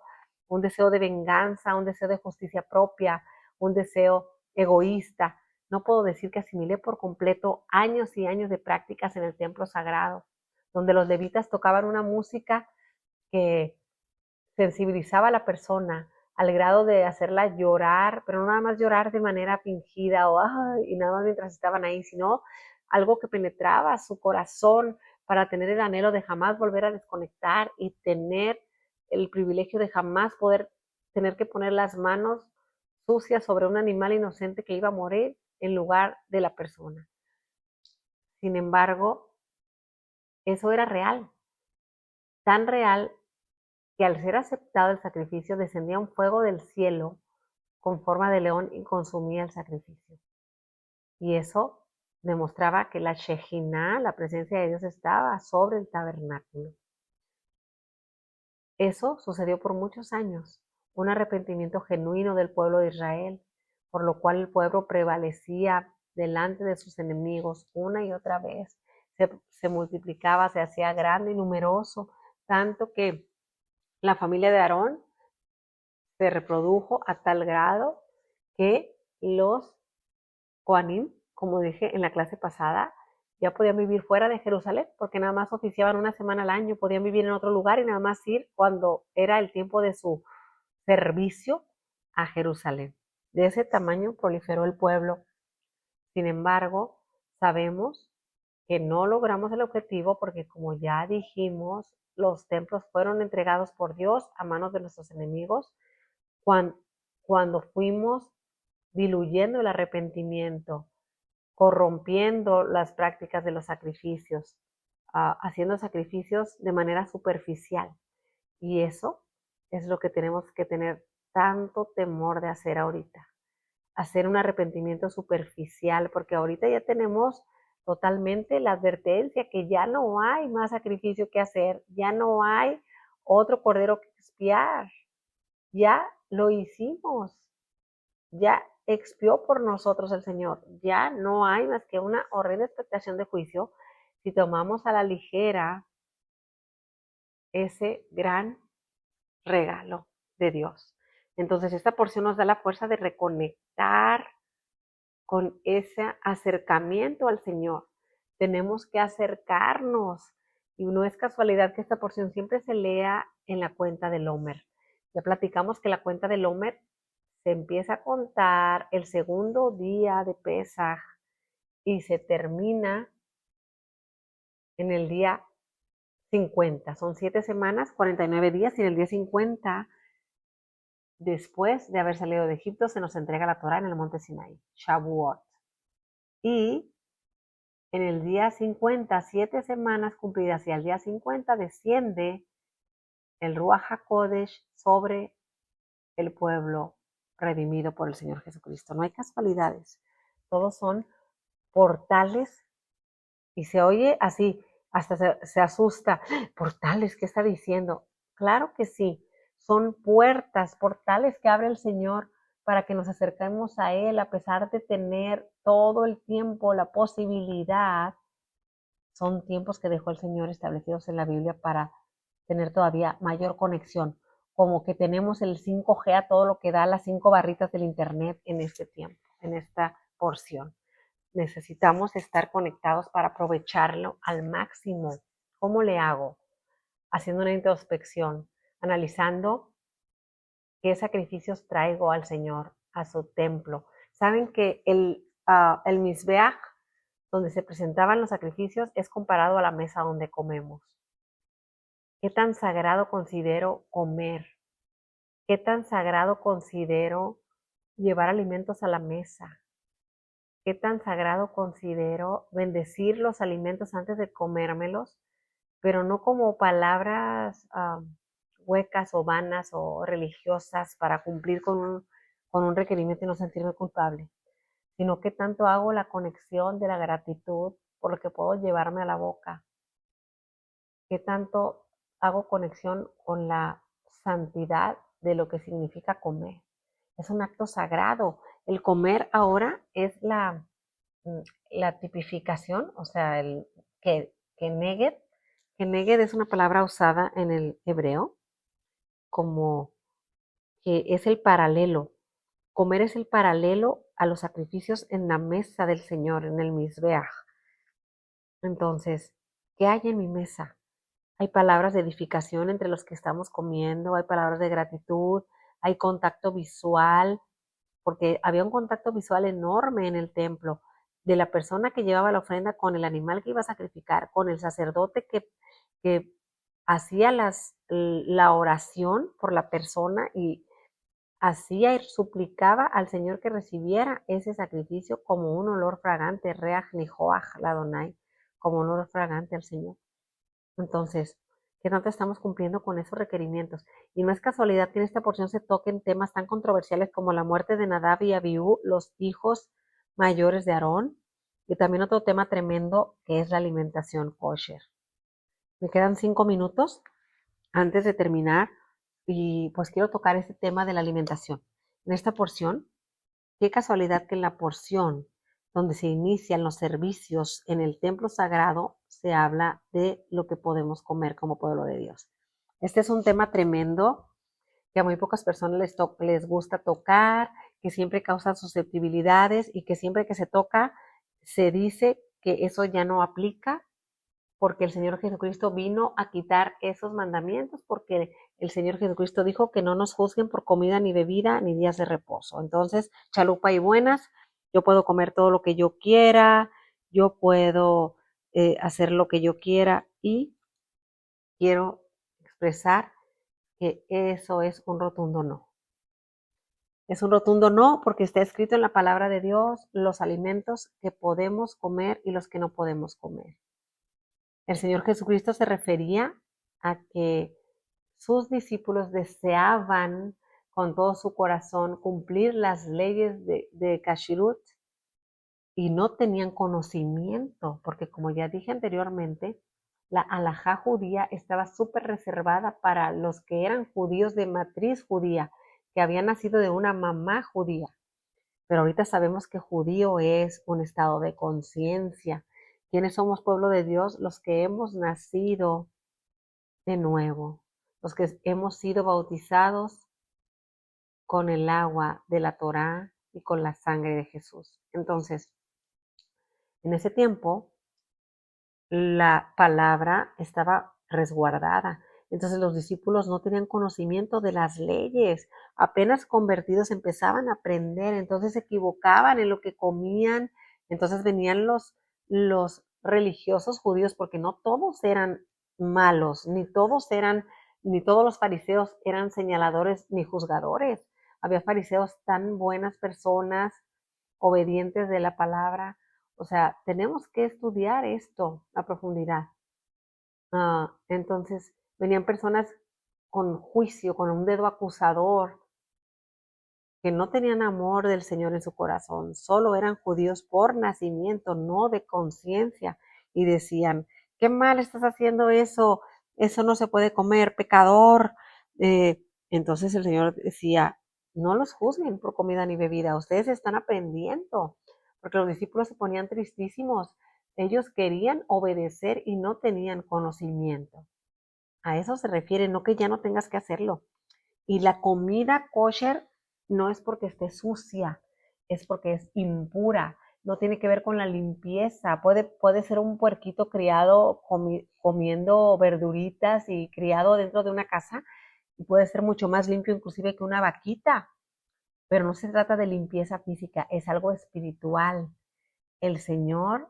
[SPEAKER 2] un deseo de venganza, un deseo de justicia propia, un deseo egoísta. No puedo decir que asimilé por completo años y años de prácticas en el templo sagrado, donde los levitas tocaban una música que sensibilizaba a la persona al grado de hacerla llorar, pero no nada más llorar de manera fingida o y nada más mientras estaban ahí, sino algo que penetraba su corazón para tener el anhelo de jamás volver a desconectar y tener el privilegio de jamás poder tener que poner las manos sucias sobre un animal inocente que iba a morir en lugar de la persona. Sin embargo, eso era real, tan real que al ser aceptado el sacrificio descendía un fuego del cielo con forma de león y consumía el sacrificio. Y eso demostraba que la Shejinah, la presencia de Dios, estaba sobre el tabernáculo. Eso sucedió por muchos años, un arrepentimiento genuino del pueblo de Israel, por lo cual el pueblo prevalecía delante de sus enemigos una y otra vez. Se multiplicaba, se hacía grande y numeroso, tanto que la familia de Aarón se reprodujo a tal grado que los Kohanim, como dije en la clase pasada, ya podían vivir fuera de Jerusalén, porque nada más oficiaban una semana al año, podían vivir en otro lugar y nada más ir cuando era el tiempo de su servicio a Jerusalén. De ese tamaño proliferó el pueblo. Sin embargo, sabemos que no logramos el objetivo porque, como ya dijimos, los templos fueron entregados por Dios a manos de nuestros enemigos cuando fuimos diluyendo el arrepentimiento, corrompiendo las prácticas de los sacrificios, haciendo sacrificios de manera superficial. Y eso es lo que tenemos que tener tanto temor de hacer ahorita, hacer un arrepentimiento superficial, porque ahorita ya tenemos totalmente la advertencia que ya no hay más sacrificio que hacer, ya no hay otro cordero que expiar, ya lo hicimos, ya expió por nosotros el Señor, ya no hay más que una horrenda expectación de juicio si tomamos a la ligera ese gran regalo de Dios. Entonces esta porción nos da la fuerza de reconectar con ese acercamiento al Señor. Tenemos que acercarnos y no es casualidad que esta porción siempre se lea en la cuenta del Omer. Ya platicamos que la cuenta del Omer se empieza a contar el segundo día de Pesaj y se termina en el día 50. Son 7 semanas, 49 días y en el día 50, después de haber salido de Egipto, se nos entrega la Torá en el monte Sinaí, Shavuot. Y en el día 50, 7 semanas cumplidas y al día 50 desciende el Ruach HaKodesh sobre el pueblo redimido por el Señor Jesucristo. No hay casualidades, todos son portales y se oye así, hasta se asusta. ¿Portales? ¿Qué está diciendo? Claro que sí, son puertas, portales que abre el Señor para que nos acerquemos a Él a pesar de tener todo el tiempo la posibilidad. Son tiempos que dejó el Señor establecidos en la Biblia para tener todavía mayor conexión, como que tenemos el 5G a todo lo que da las 5 barritas del Internet en este tiempo, en esta porción. Necesitamos estar conectados para aprovecharlo al máximo. ¿Cómo le hago? Haciendo una introspección, analizando qué sacrificios traigo al Señor, a su templo. Saben que el Mizbeach, donde se presentaban los sacrificios, es comparado a la mesa donde comemos. ¿Qué tan sagrado considero comer? ¿Qué tan sagrado considero llevar alimentos a la mesa? ¿Qué tan sagrado considero bendecir los alimentos antes de comérmelos? Pero no como palabras huecas o vanas o religiosas para cumplir con un requerimiento y no sentirme culpable, sino que tanto hago la conexión de la gratitud por lo que puedo llevarme a la boca, que tanto hago conexión con la santidad de lo que significa comer. Es un acto sagrado. El comer ahora es la tipificación, o sea, el que neged es una palabra usada en el hebreo como que es el paralelo. Comer es el paralelo a los sacrificios en la mesa del Señor, en el Mizbeach. Entonces, ¿qué hay en mi mesa? Hay palabras de edificación entre los que estamos comiendo, hay palabras de gratitud, hay contacto visual, porque había un contacto visual enorme en el templo de la persona que llevaba la ofrenda con el animal que iba a sacrificar, con el sacerdote que hacía la oración por la persona y hacía y suplicaba al Señor que recibiera ese sacrificio como un olor fragante, reach nijoach ladonai, como un olor fragante al Señor. Entonces, ¿qué tanto estamos cumpliendo con esos requerimientos? Y no es casualidad que en esta porción se toquen temas tan controversiales como la muerte de Nadab y Abiú, los hijos mayores de Aarón, y también otro tema tremendo que es la alimentación kosher. Me quedan 5 minutos antes de terminar y pues quiero tocar este tema de la alimentación. En esta porción qué casualidad que en la porción donde se inician los servicios en el templo sagrado se habla de lo que podemos comer como pueblo de Dios. Este es un tema tremendo que a muy pocas personas les gusta tocar, que siempre causan susceptibilidades y que siempre que se toca se dice que eso ya no aplica porque el Señor Jesucristo vino a quitar esos mandamientos, porque el Señor Jesucristo dijo que no nos juzguen por comida ni bebida ni días de reposo. Entonces, chalupa y buenas, yo puedo comer todo lo que yo quiera, yo puedo hacer lo que yo quiera y quiero expresar que eso es un rotundo no. Es un rotundo no porque está escrito en la palabra de Dios los alimentos que podemos comer y los que no podemos comer. El Señor Jesucristo se refería a que sus discípulos deseaban con todo su corazón cumplir las leyes de Kashrut y no tenían conocimiento, porque como ya dije anteriormente, la alajá judía estaba súper reservada para los que eran judíos de matriz judía, que habían nacido de una mamá judía. Pero ahorita sabemos que judío es un estado de conciencia. ¿Quiénes somos pueblo de Dios? Los que hemos nacido de nuevo, los que hemos sido bautizados con el agua de la Torá y con la sangre de Jesús. Entonces, en ese tiempo, la palabra estaba resguardada. Entonces los discípulos no tenían conocimiento de las leyes. Apenas convertidos empezaban a aprender, entonces se equivocaban en lo que comían. Entonces venían los religiosos judíos, porque no todos eran malos, ni todos los fariseos eran señaladores ni juzgadores. Había fariseos tan buenas personas, obedientes de la palabra. O sea, tenemos que estudiar esto a profundidad. Entonces, venían personas con juicio, con un dedo acusador, que no tenían amor del Señor en su corazón, solo eran judíos por nacimiento, no de conciencia, y decían, qué mal estás haciendo eso no se puede comer, pecador. Entonces el Señor decía, no los juzguen por comida ni bebida, ustedes están aprendiendo, porque los discípulos se ponían tristísimos, ellos querían obedecer y no tenían conocimiento. A eso se refiere, no que ya no tengas que hacerlo. Y la comida kosher no es porque esté sucia, es porque es impura. No tiene que ver con la limpieza. Puede ser un puerquito criado comiendo verduritas y criado dentro de una casa y puede ser mucho más limpio inclusive que una vaquita. Pero no se trata de limpieza física, es algo espiritual. El Señor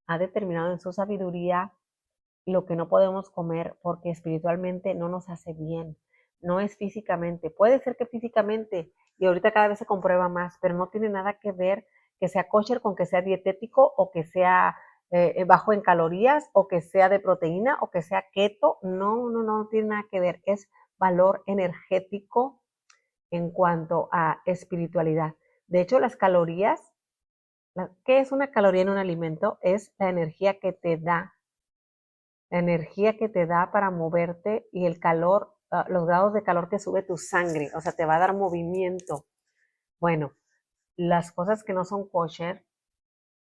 [SPEAKER 2] ha determinado en su sabiduría lo que no podemos comer porque espiritualmente no nos hace bien. No es físicamente. Puede ser que físicamente, y ahorita cada vez se comprueba más, pero no tiene nada que ver que sea kosher con que sea dietético o que sea bajo en calorías o que sea de proteína o que sea keto. No tiene nada que ver. Es valor energético en cuanto a espiritualidad. De hecho, las calorías, ¿qué es una caloría en un alimento? Es la energía que te da para moverte y el calor, los grados de calor que sube tu sangre, o sea, te va a dar movimiento. Bueno, las cosas que no son kosher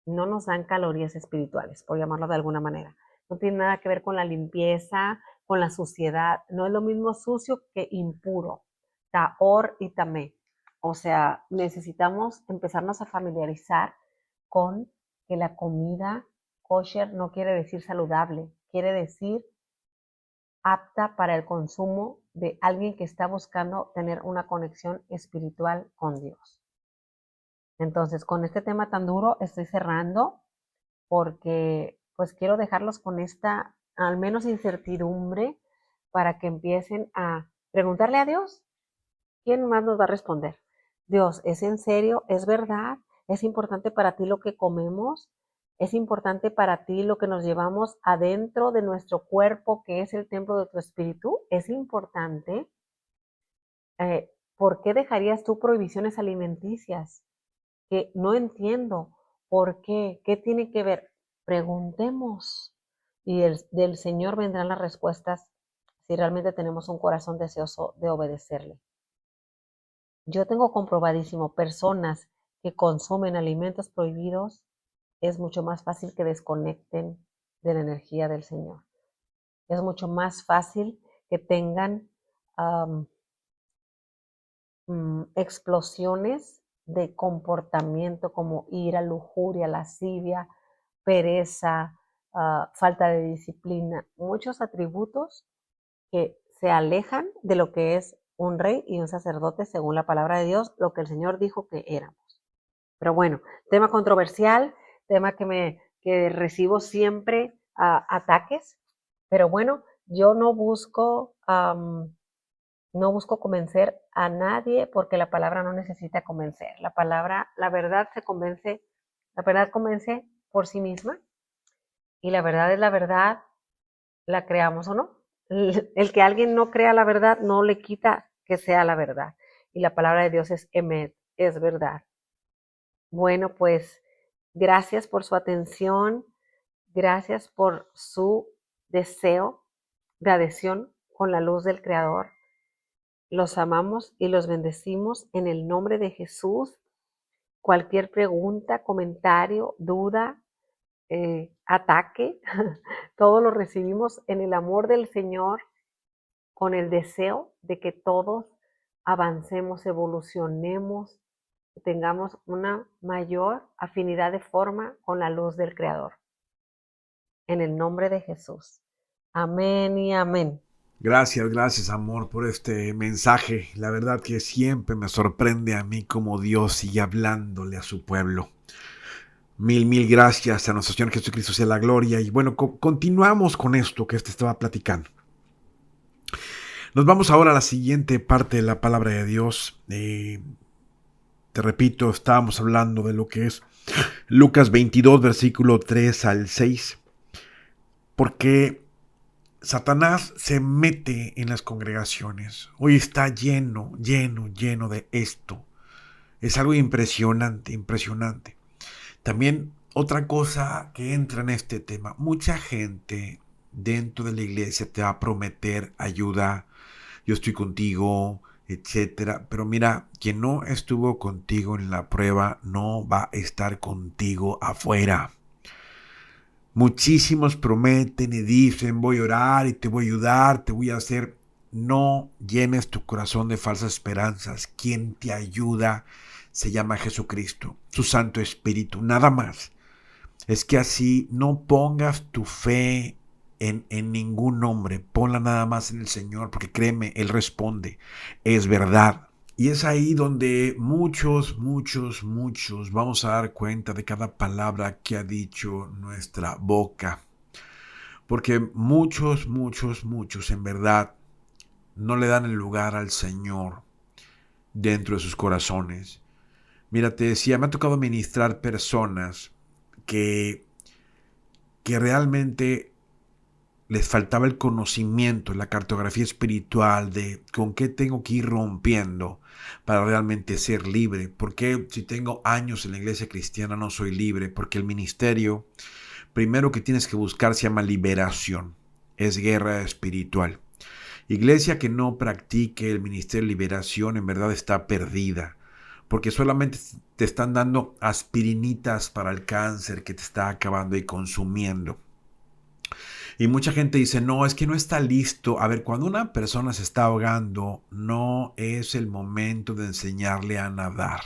[SPEAKER 2] no nos dan calorías espirituales, por llamarlo de alguna manera. No tiene nada que ver con la limpieza, con la suciedad. No es lo mismo sucio que impuro. Tahor y tamé. O sea, necesitamos empezarnos a familiarizar con que la comida kosher no quiere decir saludable, quiere decir apta para el consumo de alguien que está buscando tener una conexión espiritual con Dios. Entonces, con este tema tan duro estoy cerrando porque pues quiero dejarlos con esta, al menos incertidumbre, para que empiecen a preguntarle a Dios, ¿quién más nos va a responder? Dios, ¿es en serio? ¿Es verdad? ¿Es importante para ti lo que comemos? ¿Es importante para ti lo que nos llevamos adentro de nuestro cuerpo, que es el templo de tu espíritu? ¿Es importante? ¿Por qué dejarías tú prohibiciones alimenticias? Que no entiendo. ¿Por qué? ¿Qué tiene que ver? Preguntemos y del Señor vendrán las respuestas si realmente tenemos un corazón deseoso de obedecerle. Yo tengo comprobadísimo personas que consumen alimentos prohibidos, es mucho más fácil que desconecten de la energía del Señor. Es mucho más fácil que tengan explosiones de comportamiento como ira, lujuria, lascivia, pereza, falta de disciplina, muchos atributos que se alejan de lo que es un rey y un sacerdote según la palabra de Dios, lo que el Señor dijo que éramos. Pero bueno, tema controversial, tema que recibo siempre ataques, pero bueno, yo no busco convencer a nadie porque la palabra no necesita convencer. La verdad convence por sí misma y la verdad es la verdad, la creamos o no. El que alguien no crea la verdad no le quita que sea la verdad. Y la palabra de Dios es emet, es verdad. Bueno, pues gracias por su atención, gracias por su deseo de adhesión con la luz del Creador. Los amamos y los bendecimos en el nombre de Jesús. Cualquier pregunta, comentario, duda, ataque, todo lo recibimos en el amor del Señor, con el deseo de que todos avancemos, evolucionemos, tengamos una mayor afinidad de forma con la luz del Creador. En el nombre de Jesús. Amén y amén.
[SPEAKER 1] Gracias, amor, por este mensaje. La verdad que siempre me sorprende a mí cómo Dios sigue hablándole a su pueblo. Mil gracias a nuestro Señor Jesucristo sea la gloria. Y bueno, continuamos con esto que estaba platicando. Nos vamos ahora a la siguiente parte de la palabra de Dios. Te repito, estábamos hablando de lo que es Lucas 22, versículo 3 al 6. Porque Satanás se mete en las congregaciones. Hoy está lleno de esto. Es algo impresionante. También otra cosa que entra en este tema. Mucha gente dentro de la iglesia te va a prometer ayuda. Yo estoy contigo, etcétera. Pero mira, quien no estuvo contigo en la prueba no va a estar contigo afuera. Muchísimos prometen y dicen, voy a orar y te voy a ayudar, te voy a hacer. No llenes tu corazón de falsas esperanzas. Quien te ayuda se llama Jesucristo, su Santo Espíritu, nada más. Es que así no pongas tu fe en ningún hombre, ponla nada más en el Señor, porque créeme, Él responde, es verdad. Y es ahí donde muchos vamos a dar cuenta de cada palabra que ha dicho nuestra boca. Porque muchos en verdad no le dan el lugar al Señor dentro de sus corazones. Mira, te decía, me ha tocado ministrar personas que realmente les faltaba el conocimiento, la cartografía espiritual de con qué tengo que ir rompiendo para realmente ser libre. Porque si tengo años en la iglesia cristiana no soy libre, porque el ministerio primero que tienes que buscar se llama liberación, es guerra espiritual. Iglesia que no practique el ministerio de liberación en verdad está perdida, porque solamente te están dando aspirinitas para el cáncer que te está acabando y consumiendo. Y mucha gente dice, no, es que no está listo. A ver, cuando una persona se está ahogando, no es el momento de enseñarle a nadar.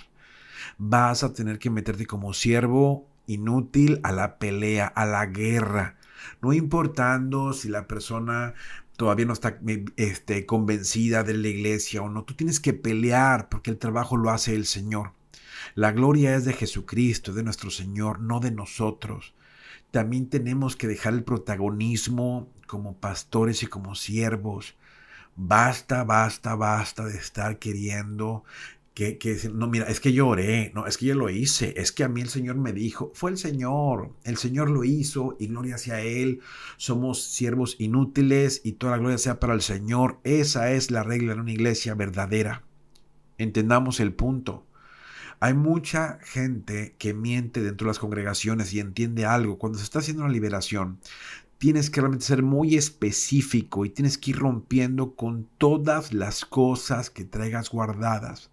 [SPEAKER 1] Vas a tener que meterte como siervo inútil a la pelea, a la guerra. No importando si la persona todavía no está convencida de la iglesia o no. Tú tienes que pelear porque el trabajo lo hace el Señor. La gloria es de Jesucristo, de nuestro Señor, no de nosotros. También tenemos que dejar el protagonismo como pastores y como siervos. Basta de estar queriendo que no, mira, es que yo oré, no, es que yo lo hice, es que a mí el Señor me dijo, fue el Señor lo hizo y gloria sea a Él. Somos siervos inútiles y toda la gloria sea para el Señor. Esa es la regla en una iglesia verdadera. Entendamos el punto. Hay mucha gente que miente dentro de las congregaciones y entiende algo. Cuando se está haciendo una liberación, tienes que realmente ser muy específico y tienes que ir rompiendo con todas las cosas que traigas guardadas.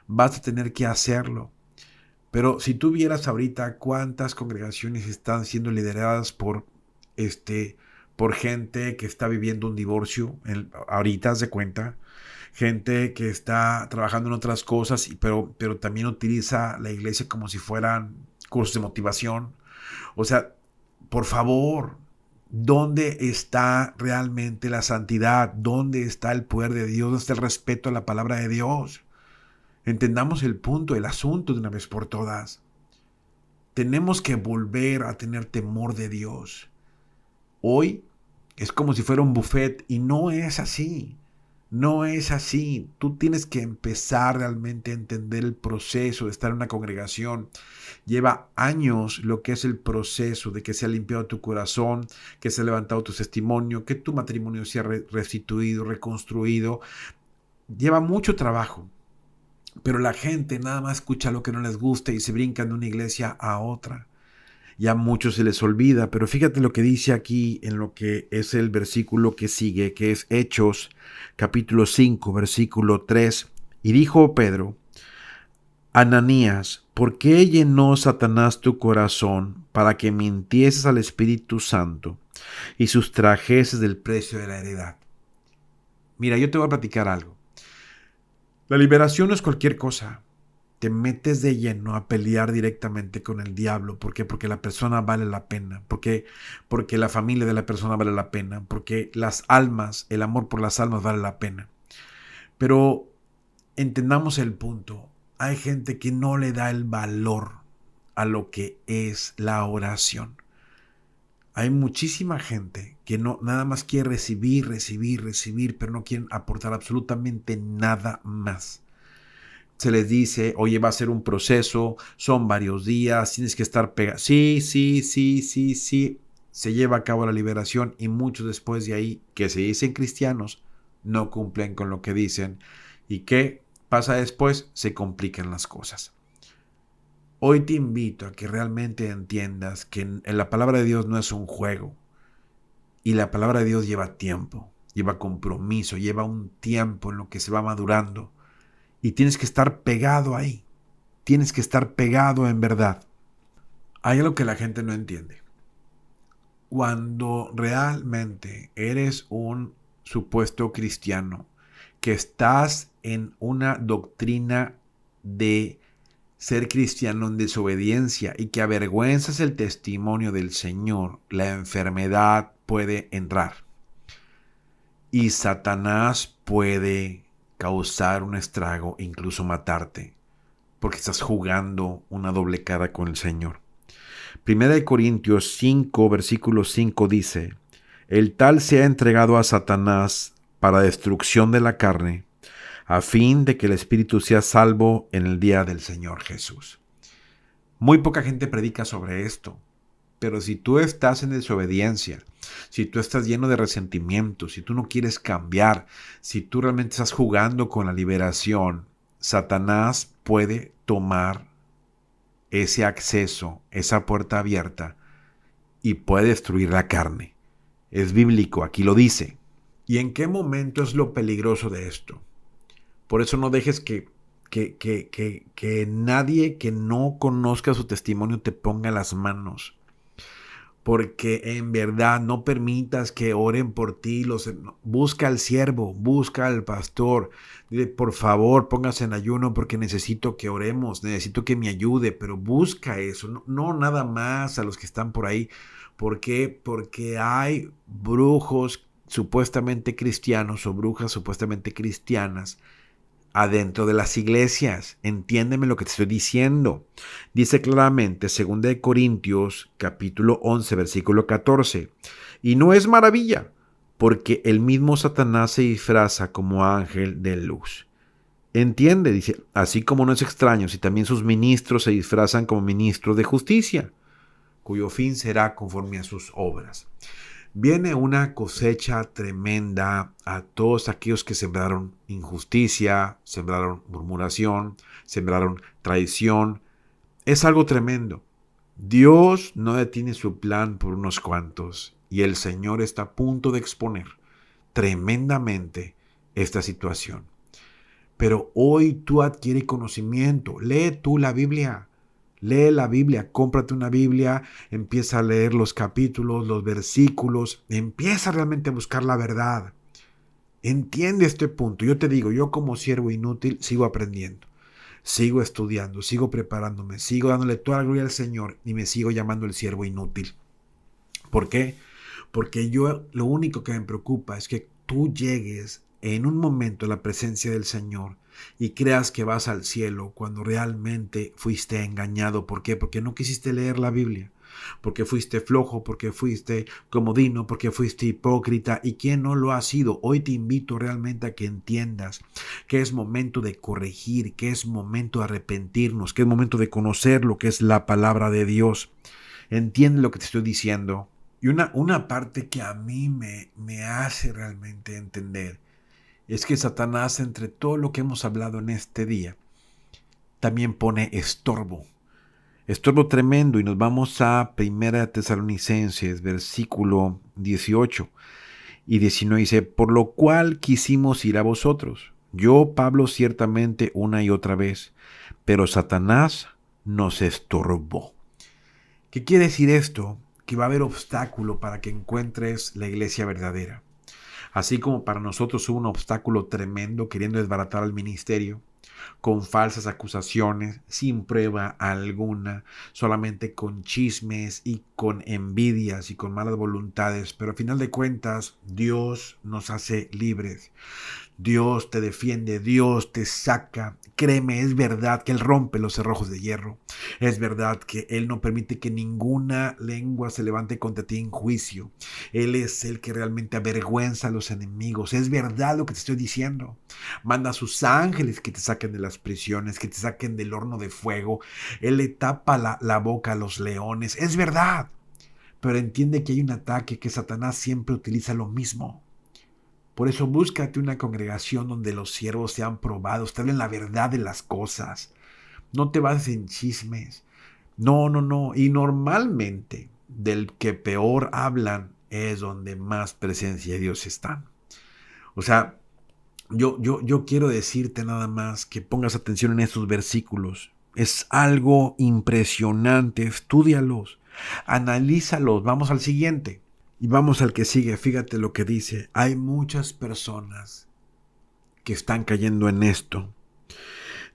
[SPEAKER 1] Vas a tener que hacerlo. Pero si tú vieras ahorita cuántas congregaciones están siendo lideradas por gente que está viviendo un divorcio, ahorita haz de cuenta, gente que está trabajando en otras cosas, pero también utiliza la iglesia como si fueran cursos de motivación. O sea, por favor, ¿dónde está realmente la santidad? ¿Dónde está el poder de Dios? ¿Dónde está el respeto a la palabra de Dios? Entendamos el punto, el asunto de una vez por todas. Tenemos que volver a tener temor de Dios. Hoy es como si fuera un buffet y no es así. No es así. Tú tienes que empezar realmente a entender el proceso de estar en una congregación. Lleva años lo que es el proceso de que se ha limpiado tu corazón, que se ha levantado tu testimonio, que tu matrimonio se ha restituido, reconstruido. Lleva mucho trabajo. Pero la gente nada más escucha lo que no les gusta y se brincan de una iglesia a otra. Ya a muchos se les olvida, pero fíjate lo que dice aquí en lo que es el versículo que sigue, que es Hechos capítulo 5, versículo 3. Y dijo Pedro: Ananías, ¿por qué llenó Satanás tu corazón para que mintieses al Espíritu Santo y sustrajeses del precio de la heredad? Mira, yo te voy a platicar algo. La liberación no es cualquier cosa. Te metes de lleno a pelear directamente con el diablo. ¿Por qué? Porque la persona vale la pena. Porque la familia de la persona vale la pena. Porque las almas, el amor por las almas vale la pena. Pero entendamos el punto. Hay gente que no le da el valor a lo que es la oración. Hay muchísima gente que no nada más quiere recibir, pero no quieren aportar absolutamente nada más. Se les dice, oye, va a ser un proceso, son varios días, tienes que estar pegado. Sí. Se lleva a cabo la liberación y muchos después de ahí, que se dicen cristianos, no cumplen con lo que dicen. ¿Y qué pasa después? Se complican las cosas. Hoy te invito a que realmente entiendas que en la palabra de Dios no es un juego. Y la palabra de Dios lleva tiempo, lleva compromiso, lleva un tiempo en lo que se va madurando. Y tienes que estar pegado ahí. Tienes que estar pegado en verdad. Hay algo que la gente no entiende. Cuando realmente eres un supuesto cristiano, que estás en una doctrina de ser cristiano en desobediencia y que avergüenzas el testimonio del Señor, la enfermedad puede entrar. Y Satanás puede causar un estrago, incluso matarte, porque estás jugando una doble cara con el Señor. Primera de Corintios 5, versículo 5 dice: el tal se ha entregado a Satanás para destrucción de la carne, a fin de que el espíritu sea salvo en el día del Señor Jesús. Muy poca gente predica sobre esto, pero si tú estás en desobediencia, si tú estás lleno de resentimiento, si tú no quieres cambiar, si tú realmente estás jugando con la liberación, Satanás puede tomar ese acceso, esa puerta abierta, y puede destruir la carne. Es bíblico, aquí lo dice. ¿Y en qué momento es lo peligroso de esto? Por eso no dejes que nadie que no conozca su testimonio te ponga las manos. Porque en verdad no permitas que oren por ti. Busca al siervo, busca al pastor. Dile, por favor, póngase en ayuno porque necesito que oremos, necesito que me ayude. Pero busca eso, no nada más a los que están por ahí. ¿Por qué? Porque hay brujos supuestamente cristianos o brujas supuestamente cristianas adentro de las iglesias. Entiéndeme lo que te estoy diciendo. Dice claramente, 2 Corintios capítulo 11, versículo 14. Y no es maravilla, porque el mismo Satanás se disfraza como ángel de luz. Entiende, dice, así como no es extraño si también sus ministros se disfrazan como ministros de justicia, cuyo fin será conforme a sus obras. Viene una cosecha tremenda a todos aquellos que sembraron injusticia, sembraron murmuración, sembraron traición. Es algo tremendo. Dios no detiene su plan por unos cuantos y el Señor está a punto de exponer tremendamente esta situación. Pero hoy tú adquieres conocimiento, lee tú la Biblia. Lee la Biblia, cómprate una Biblia, empieza a leer los capítulos, los versículos, empieza realmente a buscar la verdad. Entiende este punto. Yo te digo, yo como siervo inútil sigo aprendiendo, sigo estudiando, sigo preparándome, sigo dándole toda la gloria al Señor y me sigo llamando el siervo inútil. ¿Por qué? Porque yo lo único que me preocupa es que tú llegues en un momento a la presencia del Señor y creas que vas al cielo cuando realmente fuiste engañado. ¿Por qué? Porque no quisiste leer la Biblia, porque fuiste flojo, porque fuiste comodino, porque fuiste hipócrita. ¿Y quién no lo ha sido? Hoy te invito realmente a que entiendas que es momento de corregir, que es momento de arrepentirnos, que es momento de conocer lo que es la palabra de Dios. Entiende lo que te estoy diciendo. Y una parte que a mí me hace realmente entender es que Satanás, entre todo lo que hemos hablado en este día, también pone estorbo. Estorbo tremendo. Y nos vamos a 1 Tesalonicenses, versículo 18 y 19. Dice, por lo cual quisimos ir a vosotros. Yo, Pablo, ciertamente una y otra vez, pero Satanás nos estorbó. ¿Qué quiere decir esto? Que va a haber obstáculo para que encuentres la iglesia verdadera. Así como para nosotros hubo un obstáculo tremendo queriendo desbaratar al ministerio, con falsas acusaciones, sin prueba alguna, solamente con chismes y con envidias y con malas voluntades. Pero al final de cuentas, Dios nos hace libres. Dios te defiende, Dios te saca. Créeme, es verdad que Él rompe los cerrojos de hierro. Es verdad que Él no permite que ninguna lengua se levante contra ti en juicio. Él es el que realmente avergüenza a los enemigos. Es verdad lo que te estoy diciendo. Manda a sus ángeles que te saquen de las prisiones, que te saquen del horno de fuego. Él le tapa la boca a los leones. Es verdad. Pero entiende que hay un ataque, que Satanás siempre utiliza lo mismo. Por eso búscate una congregación donde los siervos sean probados, te hablen la verdad de las cosas. No te bases en chismes. No. Y normalmente del que peor hablan es donde más presencia de Dios está. O sea, yo quiero decirte nada más que pongas atención en estos versículos. Es algo impresionante. Estúdialos, analízalos. Vamos al siguiente. Y vamos al que sigue. Fíjate lo que dice. Hay muchas personas que están cayendo en esto.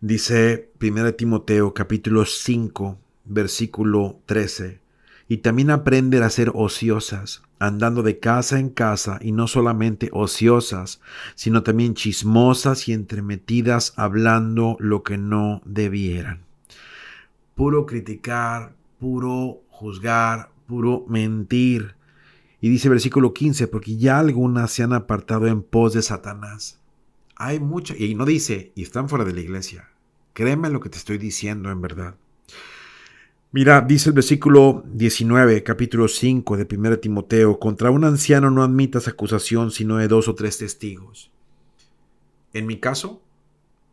[SPEAKER 1] Dice 1 Timoteo capítulo 5, versículo 13. Y también aprender a ser ociosas, andando de casa en casa, y no solamente ociosas, sino también chismosas y entremetidas, hablando lo que no debieran. Puro criticar, puro juzgar, puro mentir. Y dice versículo 15, porque ya algunas se han apartado en pos de Satanás. Hay muchas, y no dice, y están fuera de la iglesia. Créeme lo que te estoy diciendo en verdad. Mira, dice el versículo 19, capítulo 5 de 1 Timoteo, contra un anciano no admitas acusación sino de 2 o 3 testigos. En mi caso,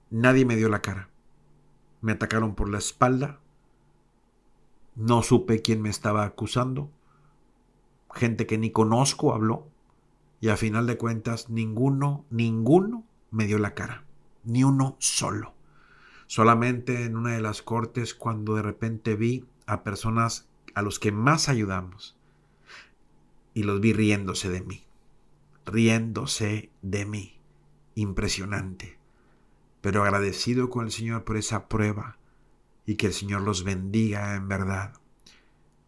[SPEAKER 1] nadie me dio la cara. Me atacaron por la espalda. No supe quién me estaba acusando. Gente que ni conozco habló. Y a final de cuentas, ninguno me dio la cara. Ni uno solo. Solamente en una de las cortes, cuando de repente vi a personas a los que más ayudamos y los vi riéndose de mí. Riéndose de mí. Impresionante. Pero agradecido con el Señor por esa prueba y que el Señor los bendiga en verdad.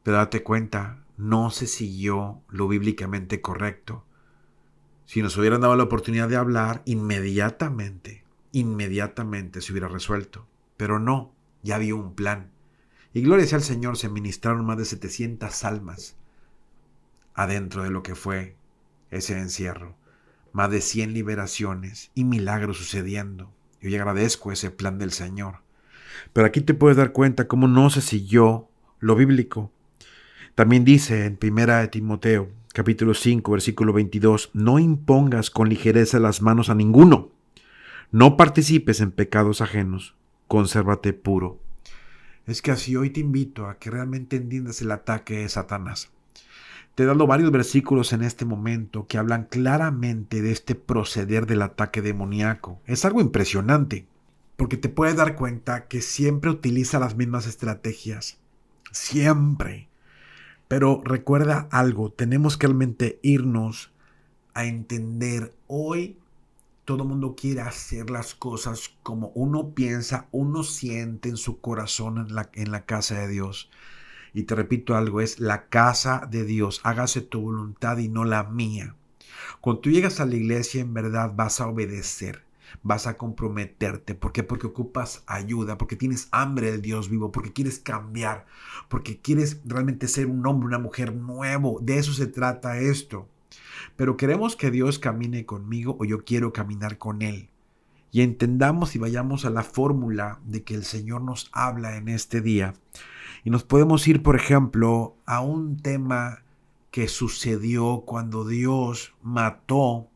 [SPEAKER 1] Pero date cuenta, no se siguió lo bíblicamente correcto. Si nos hubieran dado la oportunidad de hablar, inmediatamente se hubiera resuelto. Pero no, ya había un plan. Y gloria sea al Señor, se ministraron más de 700 almas adentro de lo que fue ese encierro. Más de 100 liberaciones y milagros sucediendo. Yo agradezco ese plan del Señor. Pero aquí te puedes dar cuenta cómo no se siguió lo bíblico. También dice en 1 Timoteo, capítulo 5, versículo 22, no impongas con ligereza las manos a ninguno. No participes en pecados ajenos. Consérvate puro. Es que así hoy te invito a que realmente entiendas el ataque de Satanás. Te he dado varios versículos en este momento que hablan claramente de este proceder del ataque demoníaco. Es algo impresionante. porque te puedes dar cuenta que siempre utiliza las mismas estrategias. Siempre. Pero recuerda algo, tenemos que realmente irnos a entender hoy. Todo el mundo quiere hacer las cosas como uno piensa, uno siente en su corazón en la casa de Dios. Y te repito algo, es la casa de Dios. Hágase tu voluntad y no la mía. Cuando tú llegas a la iglesia, en verdad vas a obedecer, vas a comprometerte. ¿Por qué? Porque ocupas ayuda, porque tienes hambre del Dios vivo, porque quieres cambiar, porque quieres realmente ser un hombre, una mujer nuevo. De eso se trata esto. Pero queremos que Dios camine conmigo o yo quiero caminar con Él. Y entendamos y vayamos a la fórmula de que el Señor nos habla en este día. Y nos podemos ir, por ejemplo, a un tema que sucedió cuando Dios mató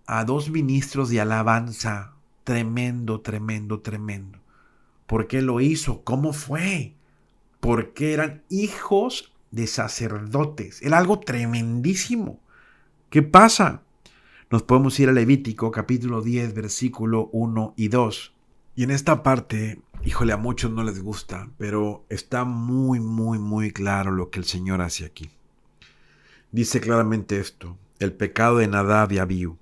[SPEAKER 1] a 2 ministros de alabanza. Tremendo, tremendo, tremendo. ¿Por qué lo hizo? ¿Cómo fue? Porque eran hijos de sacerdotes. Era algo tremendísimo. ¿Qué pasa? Nos podemos ir a Levítico capítulo 10, versículo 1 y 2. Y en esta parte, híjole, a muchos no les gusta, pero está muy, muy, muy claro lo que el Señor hace aquí. Dice claramente esto, el pecado de Nadab y Abiú.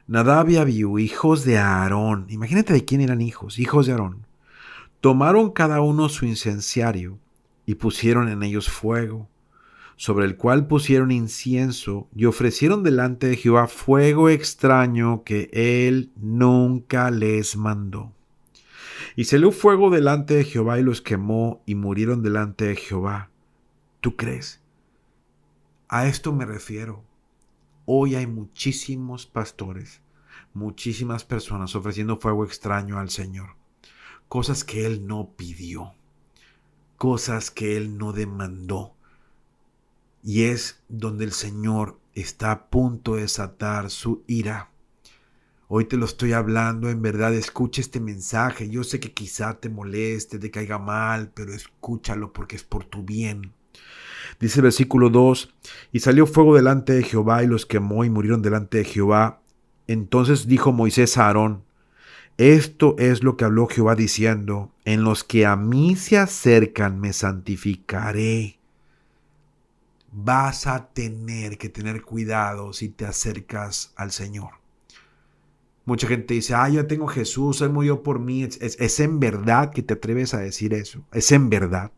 [SPEAKER 1] Nadab y Abiú, hijos de Aarón, imagínate de quién eran hijos de Aarón, tomaron cada uno su incenciario y pusieron en ellos fuego, sobre el cual pusieron incienso y ofrecieron delante de Jehová fuego extraño que él nunca les mandó. Y salió fuego delante de Jehová y los quemó y murieron delante de Jehová. ¿Tú crees? A esto me refiero. Hoy hay muchísimos pastores, muchísimas personas ofreciendo fuego extraño al Señor. Cosas que Él no pidió, cosas que Él no demandó. Y es donde el Señor está a punto de desatar su ira. Hoy te lo estoy hablando, en verdad, escucha este mensaje. Yo sé que quizá te moleste, te caiga mal, pero escúchalo porque es por tu bien. Dice el versículo 2, y salió fuego delante de Jehová y los quemó y murieron delante de Jehová. Entonces dijo Moisés a Aarón, esto es lo que habló Jehová diciendo, en los que a mí se acercan me santificaré. Vas a tener que tener cuidado si te acercas al Señor. Mucha gente dice, yo tengo Jesús, Él murió por mí. Es en verdad que te atreves a decir eso. Es en verdad.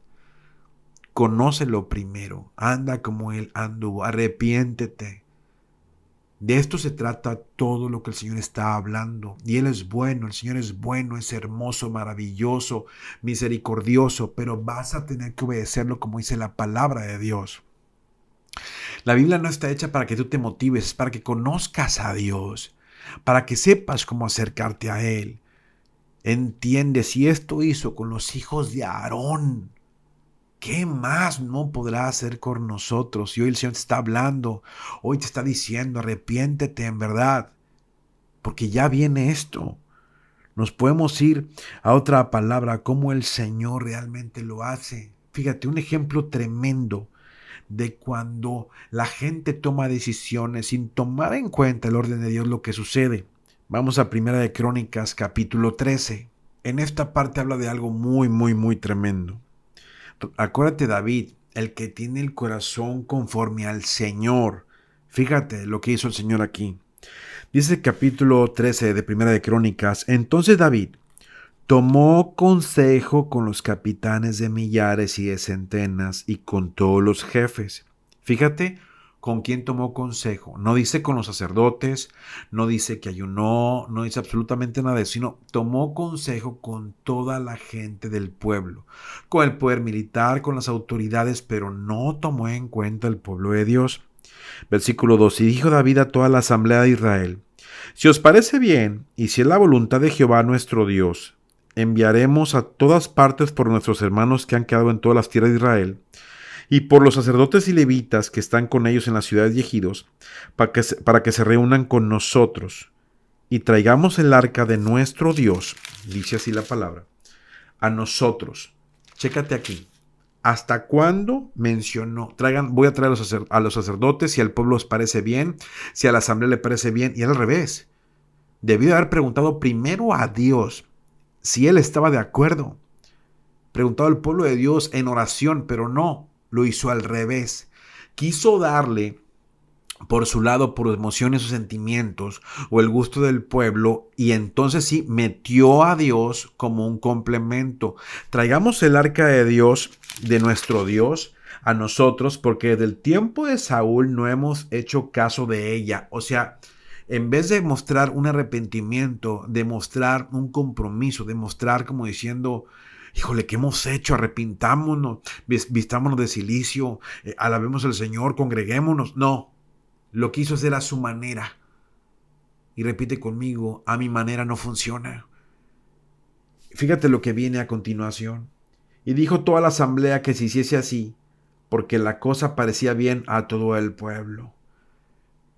[SPEAKER 1] Conócelo primero. Anda como Él anduvo. Arrepiéntete. De esto se trata todo lo que el Señor está hablando. Y Él es bueno, el Señor es bueno, es hermoso, maravilloso, misericordioso. Pero vas a tener que obedecerlo como dice la palabra de Dios. La Biblia no está hecha para que tú te motives, es para que conozcas a Dios, para que sepas cómo acercarte a Él. Entiende, si esto hizo con los hijos de Aarón, ¿qué más no podrá hacer con nosotros? Y hoy el Señor te está hablando, hoy te está diciendo, arrepiéntete en verdad, porque ya viene esto. Nos podemos ir a otra palabra, cómo el Señor realmente lo hace. Fíjate, un ejemplo tremendo de cuando la gente toma decisiones sin tomar en cuenta el orden de Dios, lo que sucede. Vamos a Primera de Crónicas, capítulo 13. En esta parte habla de algo muy, muy, muy tremendo. Acuérdate, David, el que tiene el corazón conforme al Señor. Fíjate lo que hizo el Señor aquí. Dice el capítulo 13 de Primera de Crónicas, entonces David tomó consejo con los capitanes de millares y de centenas y con todos los jefes. Fíjate con quién tomó consejo. No dice con los sacerdotes, no dice que ayunó, no dice absolutamente nada de eso, sino tomó consejo con toda la gente del pueblo, con el poder militar, con las autoridades, pero no tomó en cuenta el pueblo de Dios. Versículo 2, y dijo David a toda la asamblea de Israel, si os parece bien, y si es la voluntad de Jehová nuestro Dios, enviaremos a todas partes por nuestros hermanos que han quedado en todas las tierras de Israel, y por los sacerdotes y levitas que están con ellos en las ciudades y ejidos, para que se reúnan con nosotros, y traigamos el arca de nuestro Dios, dice así la palabra, a nosotros. Chécate aquí. ¿Hasta cuándo mencionó? Voy a traer a los sacerdotes, si al pueblo les parece bien, si a la asamblea le parece bien, y al revés. Debió haber preguntado primero a Dios. si él estaba de acuerdo. Preguntaba al pueblo de Dios en oración, pero no, lo hizo al revés. Quiso darle por su lado, por emociones o sentimientos o el gusto del pueblo, y entonces sí metió a Dios como un complemento. Traigamos el arca de Dios, de nuestro Dios, a nosotros, porque desde el tiempo de Saúl no hemos hecho caso de ella. O sea, en vez de mostrar un arrepentimiento, de mostrar un compromiso, de mostrar como diciendo, híjole, ¿qué hemos hecho? Arrepintámonos, vistámonos de cilicio, alabemos al Señor, congreguémonos. No, lo quiso hacer a su manera. Y repite conmigo, a mi manera no funciona. Fíjate lo que viene a continuación. Y dijo toda la asamblea que se hiciese así, porque la cosa parecía bien a todo el pueblo.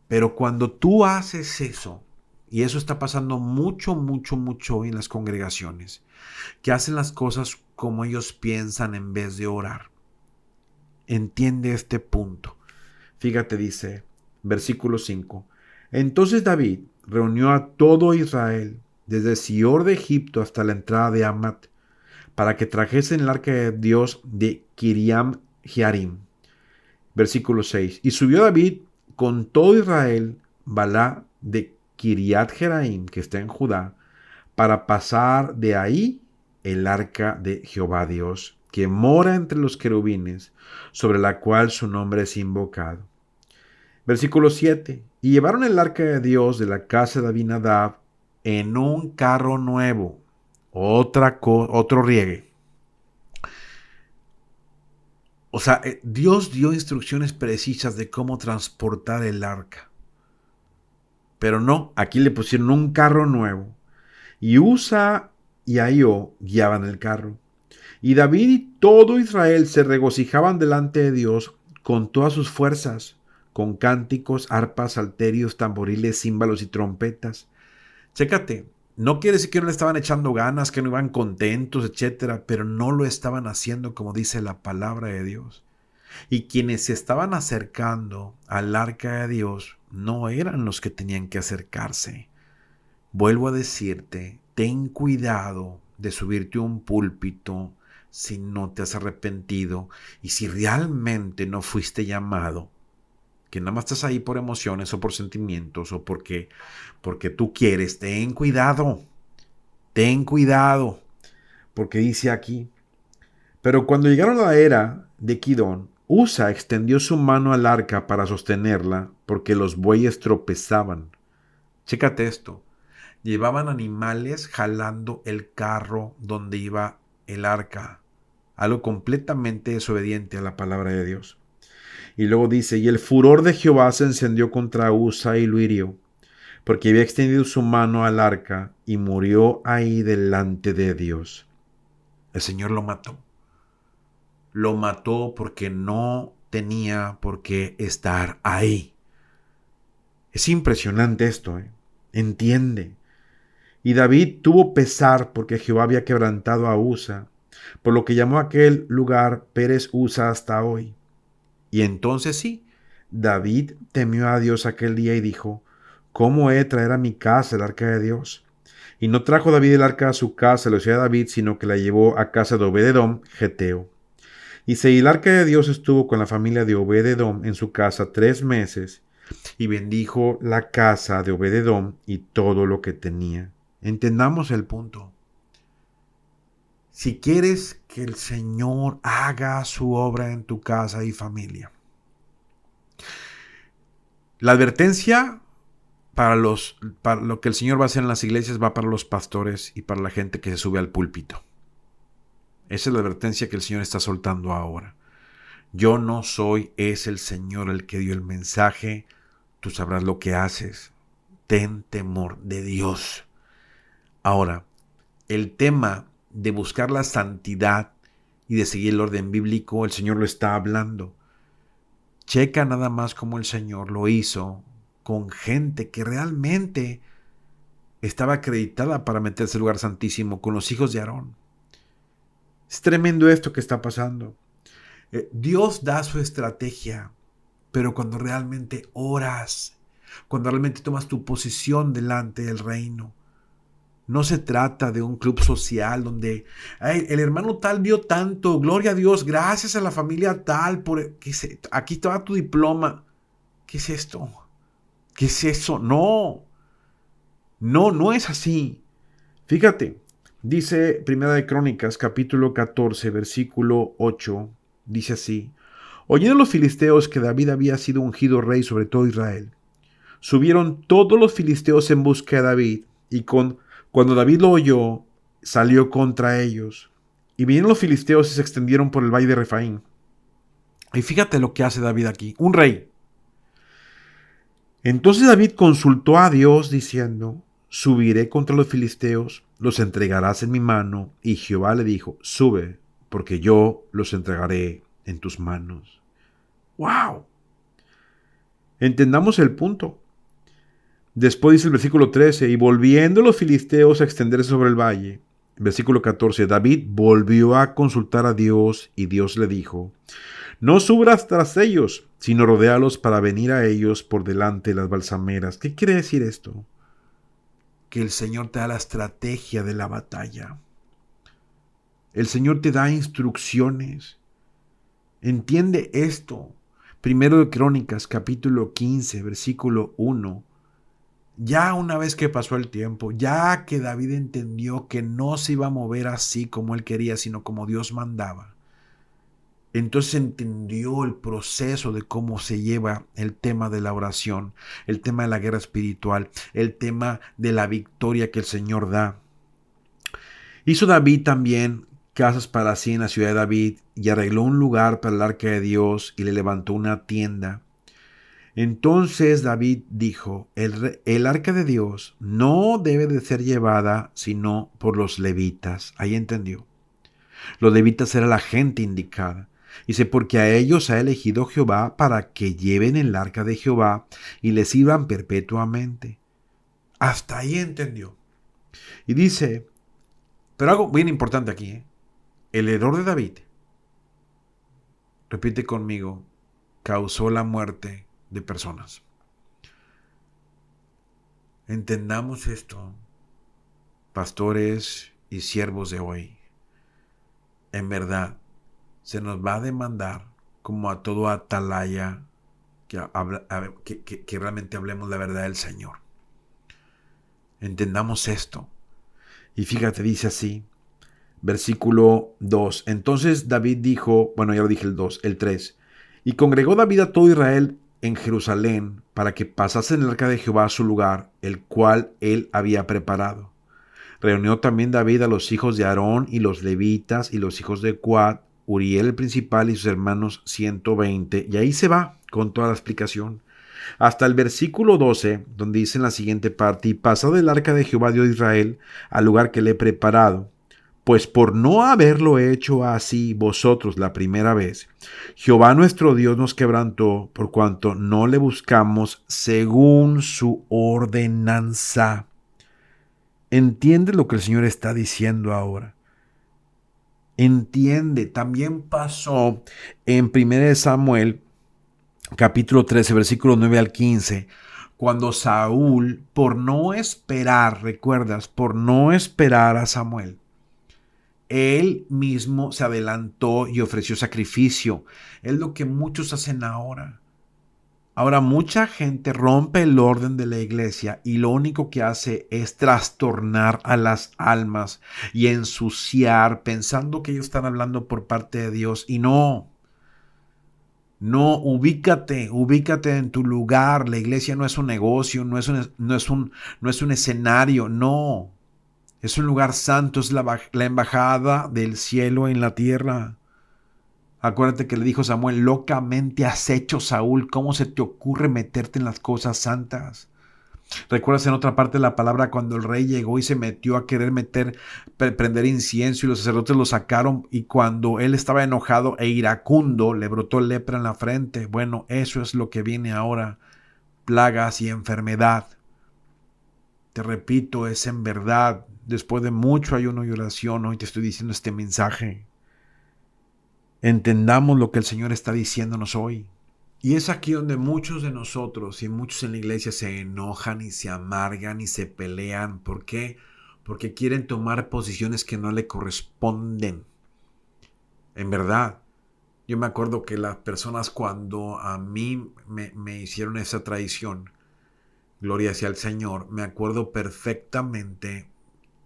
[SPEAKER 1] Pero cuando tú haces eso, y eso está pasando mucho, mucho, mucho hoy en las congregaciones, que hacen las cosas como ellos piensan en vez de orar. Entiende este punto. Fíjate, dice, versículo 5. Entonces David reunió a todo Israel, desde Sior de Egipto hasta la entrada de Amat, para que trajesen el arca de Dios de Kiriam Jearim. Versículo 6. Y subió David con todo Israel, Balá de Kiriat Jearim, que está en Judá, para pasar de ahí el arca de Jehová Dios, que mora entre los querubines, sobre la cual su nombre es invocado. Versículo 7. Y llevaron el arca de Dios de la casa de Abinadab en un carro nuevo. Otro riegue. O sea, Dios dio instrucciones precisas de cómo transportar el arca. Pero no, aquí le pusieron un carro nuevo. Y Usa y Ahio guiaban el carro. Y David y todo Israel se regocijaban delante de Dios con todas sus fuerzas, con cánticos, arpas, salterios, tamboriles, címbalos y trompetas. Chécate, no quiere decir que no le estaban echando ganas, que no iban contentos, etcétera, pero no lo estaban haciendo como dice la palabra de Dios. Y quienes se estaban acercando al arca de Dios no eran los que tenían que acercarse. Vuelvo a decirte, ten cuidado de subirte a un púlpito si no te has arrepentido y si realmente no fuiste llamado, que nada más estás ahí por emociones o por sentimientos o porque tú quieres. Ten cuidado, porque dice aquí, pero cuando llegaron a la era de Kidón, Usa extendió su mano al arca para sostenerla porque los bueyes tropezaban. Chécate esto. Llevaban animales jalando el carro donde iba el arca. Algo completamente desobediente a la palabra de Dios. Y luego dice, y el furor de Jehová se encendió contra Usa y lo hirió, porque había extendido su mano al arca y murió ahí delante de Dios. El Señor lo mató. Lo mató porque no tenía por qué estar ahí. Es impresionante esto, ¿eh? Entiende. Y David tuvo pesar porque Jehová había quebrantado a Usa, por lo que llamó a aquel lugar Pérez Usa hasta hoy. Y entonces sí, David temió a Dios aquel día y dijo, ¿cómo he de traer a mi casa el arca de Dios? Y no trajo David el arca a su casa, la ciudad de David, sino que la llevó a casa de Obed-edom, geteo. Y si el arca de Dios estuvo con la familia de Obed-edom en su casa 3 meses, y bendijo la casa de Obed-edom y todo lo que tenía. Entendamos el punto. Si quieres que el Señor haga su obra en tu casa y familia, la advertencia para lo que el Señor va a hacer en las iglesias va para los pastores y para la gente que se sube al púlpito. Esa es la advertencia que el Señor está soltando ahora. Yo no soy, es el Señor el que dio el mensaje. Tú sabrás lo que haces. Ten temor de Dios. Ahora, el tema de buscar la santidad y de seguir el orden bíblico, el Señor lo está hablando. Checa nada más cómo el Señor lo hizo con gente que realmente estaba acreditada para meterse al lugar santísimo, con los hijos de Aarón. Es tremendo esto que está pasando. Dios da su estrategia, pero cuando realmente oras, cuando realmente tomas tu posición delante del reino, No se trata de un club social donde "Ay, el hermano tal dio tanto, gloria a Dios, gracias a la familia tal, aquí está tu diploma". ¿Qué es esto? ¿Qué es eso? No, no es así. Fíjate, dice Primera de Crónicas, capítulo 14, versículo 8, dice así: oyendo los filisteos que David había sido ungido rey sobre todo Israel, subieron todos los filisteos en busca de David, y cuando David lo oyó, salió contra ellos. Y vinieron los filisteos y se extendieron por el valle de Refaín. Y fíjate lo que hace David aquí, un rey. Entonces David consultó a Dios diciendo: subiré contra los filisteos, los entregarás en mi mano. Y Jehová le dijo: sube, porque yo los entregaré en tus manos. ¡Wow! Entendamos el punto. Después dice el versículo 13: y volviendo los filisteos a extenderse sobre el valle. Versículo 14: David volvió a consultar a Dios, y Dios le dijo: no subas tras ellos, sino rodéalos para venir a ellos por delante de las balsameras. ¿Qué quiere decir esto? Que el Señor te da la estrategia de la batalla. El Señor te da instrucciones. Entiende esto. Primero de Crónicas, capítulo 15, versículo 1. Ya una vez que pasó el tiempo, ya que David entendió que no se iba a mover así como él quería, sino como Dios mandaba, entonces entendió el proceso de cómo se lleva el tema de la oración, el tema de la guerra espiritual, el tema de la victoria que el Señor da. Hizo David también casas para sí en la ciudad de David, y arregló un lugar para el arca de Dios, y le levantó una tienda. Entonces David dijo: el arca de Dios no debe de ser llevada sino por los levitas. Ahí entendió. Los levitas era la gente indicada. Dice: porque a ellos ha elegido Jehová para que lleven el arca de Jehová y le sirvan perpetuamente. Hasta ahí entendió. Y dice, pero algo bien importante aquí, ¿eh? El error de David, repite conmigo, causó la muerte de personas. Entendamos esto, pastores y siervos de hoy. En verdad, se nos va a demandar, como a todo atalaya, que realmente hablemos la verdad del Señor. Entendamos esto. Y fíjate, dice así, versículo 2. Entonces David dijo, bueno, ya lo dije el 2, el 3. Y congregó David a todo Israel en Jerusalén para que pasasen el arca de Jehová a su lugar, el cual él había preparado. Reunió también David a los hijos de Aarón y los levitas y los hijos de Coat, Uriel el principal y sus hermanos 120. Y ahí se va con toda la explicación. Hasta el versículo 12, donde dice en la siguiente parte: y pasado el arca de Jehová Dios de Israel al lugar que le he preparado, pues por no haberlo hecho así vosotros la primera vez, Jehová nuestro Dios nos quebrantó, por cuanto no le buscamos según su ordenanza. ¿Entiendes lo que el Señor está diciendo ahora? Entiende, también pasó en 1 Samuel, capítulo 13, versículo 9 al 15, cuando Saúl, por no esperar, recuerdas, por no esperar a Samuel, él mismo se adelantó y ofreció sacrificio. Es lo que muchos hacen ahora. Ahora mucha gente rompe el orden de la iglesia y lo único que hace es trastornar a las almas y ensuciar, pensando que ellos están hablando por parte de Dios. Y no, ubícate en tu lugar. La iglesia no es un negocio, no es un escenario, no. Es un lugar santo, es la embajada del cielo en la tierra. Acuérdate que le dijo Samuel: locamente has hecho, Saúl, ¿cómo se te ocurre meterte en las cosas santas? ¿Recuerdas en otra parte de la palabra cuando el rey llegó y se metió a querer prender incienso, y los sacerdotes lo sacaron, y cuando él estaba enojado e iracundo le brotó lepra en la frente? Bueno, eso es lo que viene ahora, plagas y enfermedad. Te repito, es en verdad, después de mucho ayuno y oración, hoy te estoy diciendo este mensaje. Entendamos lo que el Señor está diciéndonos hoy. Y es aquí donde muchos de nosotros y muchos en la iglesia se enojan y se amargan y se pelean. ¿Por qué? porque quieren tomar posiciones que no le corresponden. En verdad, yo me acuerdo que las personas cuando a mí me hicieron esa traición, gloria sea al Señor, me acuerdo perfectamente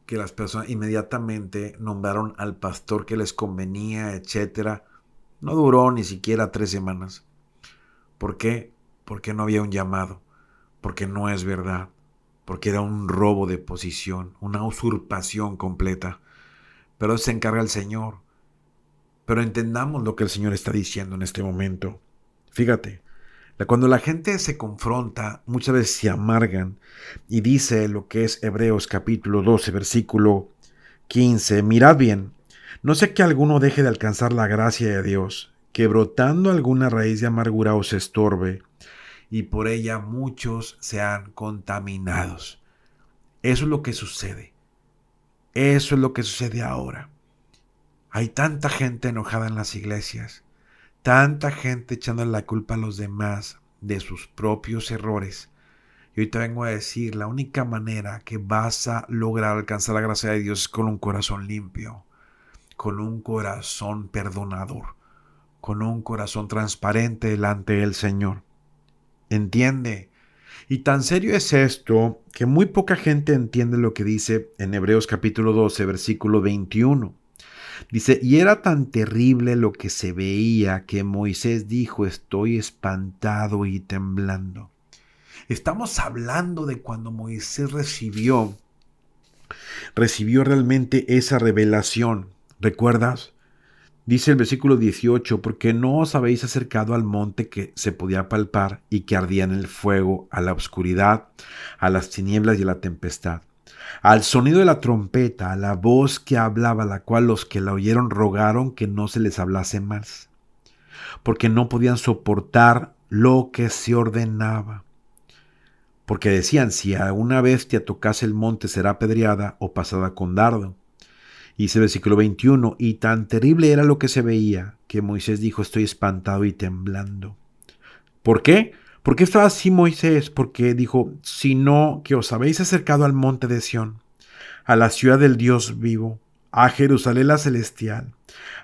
[SPEAKER 1] que las personas inmediatamente nombraron al pastor que les convenía, etcétera. No duró ni siquiera 3 semanas. ¿Por qué? Porque no había un llamado, porque no es verdad, porque era un robo de posición, una usurpación completa. Pero se encarga el Señor. Pero entendamos lo que el Señor está diciendo en este momento. Fíjate, cuando la gente se confronta, muchas veces se amargan y dice lo que es Hebreos capítulo 12, versículo 15. Mirad bien, no sea que alguno deje de alcanzar la gracia de Dios, que brotando alguna raíz de amargura os estorbe, y por ella muchos sean contaminados. Eso es lo que sucede. Eso es lo que sucede ahora. Hay tanta gente enojada en las iglesias, tanta gente echando la culpa a los demás de sus propios errores. Y hoy te vengo a decir, la única manera que vas a lograr alcanzar la gracia de Dios es con un corazón limpio, con un corazón perdonador, con un corazón transparente delante del Señor. ¿Entiende? Y tan serio es esto que muy poca gente entiende lo que dice en Hebreos capítulo 12, versículo 21. Dice, y era tan terrible lo que se veía que Moisés dijo, estoy espantado y temblando. Estamos hablando de cuando Moisés recibió realmente esa revelación. ¿Recuerdas? Dice el versículo 18, porque no os habéis acercado al monte que se podía palpar y que ardía en el fuego, a la oscuridad, a las tinieblas y a la tempestad, al sonido de la trompeta, a la voz que hablaba, la cual los que la oyeron rogaron que no se les hablase más, porque no podían soportar lo que se ordenaba. Porque decían, si a una bestia tocase el monte será apedreada o pasada con dardo. Y dice el versículo 21, y tan terrible era lo que se veía, que Moisés dijo, estoy espantado y temblando. ¿Por qué? ¿Por qué estaba así Moisés? Porque dijo, sino que os habéis acercado al monte de Sión, a la ciudad del Dios vivo, a Jerusalén la celestial,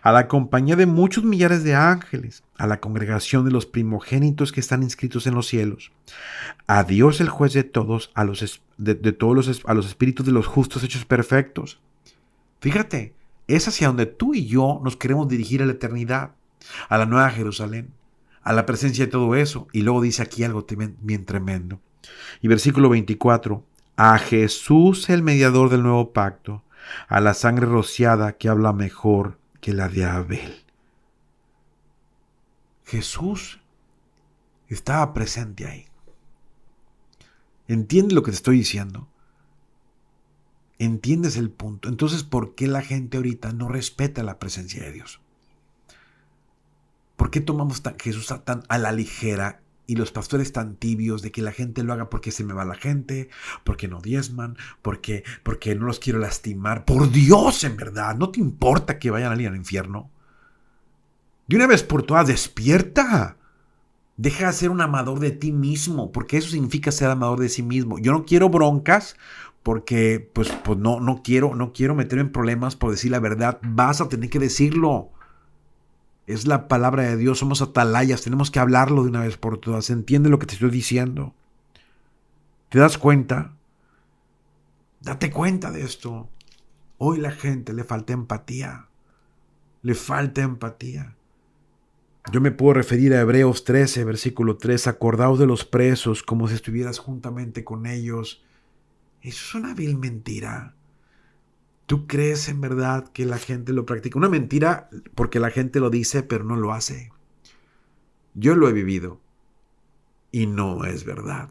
[SPEAKER 1] a la compañía de muchos millares de ángeles, a la congregación de los primogénitos que están inscritos en los cielos, a Dios el juez de todos, a los espíritus de los justos hechos perfectos. Fíjate, es hacia donde tú y yo nos queremos dirigir a la eternidad, a la nueva Jerusalén, a la presencia de todo eso. Y luego dice aquí algo bien tremendo. Y versículo 24, a Jesús el mediador del nuevo pacto, a la sangre rociada que habla mejor que la de Abel. Jesús estaba presente ahí. ¿Entiendes lo que te estoy diciendo? ¿Entiendes el punto? Entonces, ¿por qué la gente ahorita no respeta la presencia de Dios? ¿Por qué tomamos Jesús tan a la ligera y los pastores tan tibios de que la gente lo haga porque se me va la gente, porque no diezman, porque no los quiero lastimar? Por Dios, en verdad, ¿no te importa que vayan al infierno? De una vez por todas, despierta. Deja de ser un amador de ti mismo, porque eso significa ser amador de sí mismo. Yo no quiero broncas, porque pues no quiero meterme en problemas por decir la verdad. Vas a tener que decirlo. Es la palabra de Dios, somos atalayas, tenemos que hablarlo de una vez por todas. ¿Entiende lo que te estoy diciendo? ¿Te das cuenta? Date cuenta de esto. Hoy la gente le falta empatía. Le falta empatía. Yo me puedo referir a Hebreos 13, versículo 3. Acordaos de los presos como si estuvieras juntamente con ellos. Eso es una vil mentira. ¿Tú crees en verdad que la gente lo practica? Una mentira porque la gente lo dice, pero no lo hace. Yo lo he vivido y no es verdad.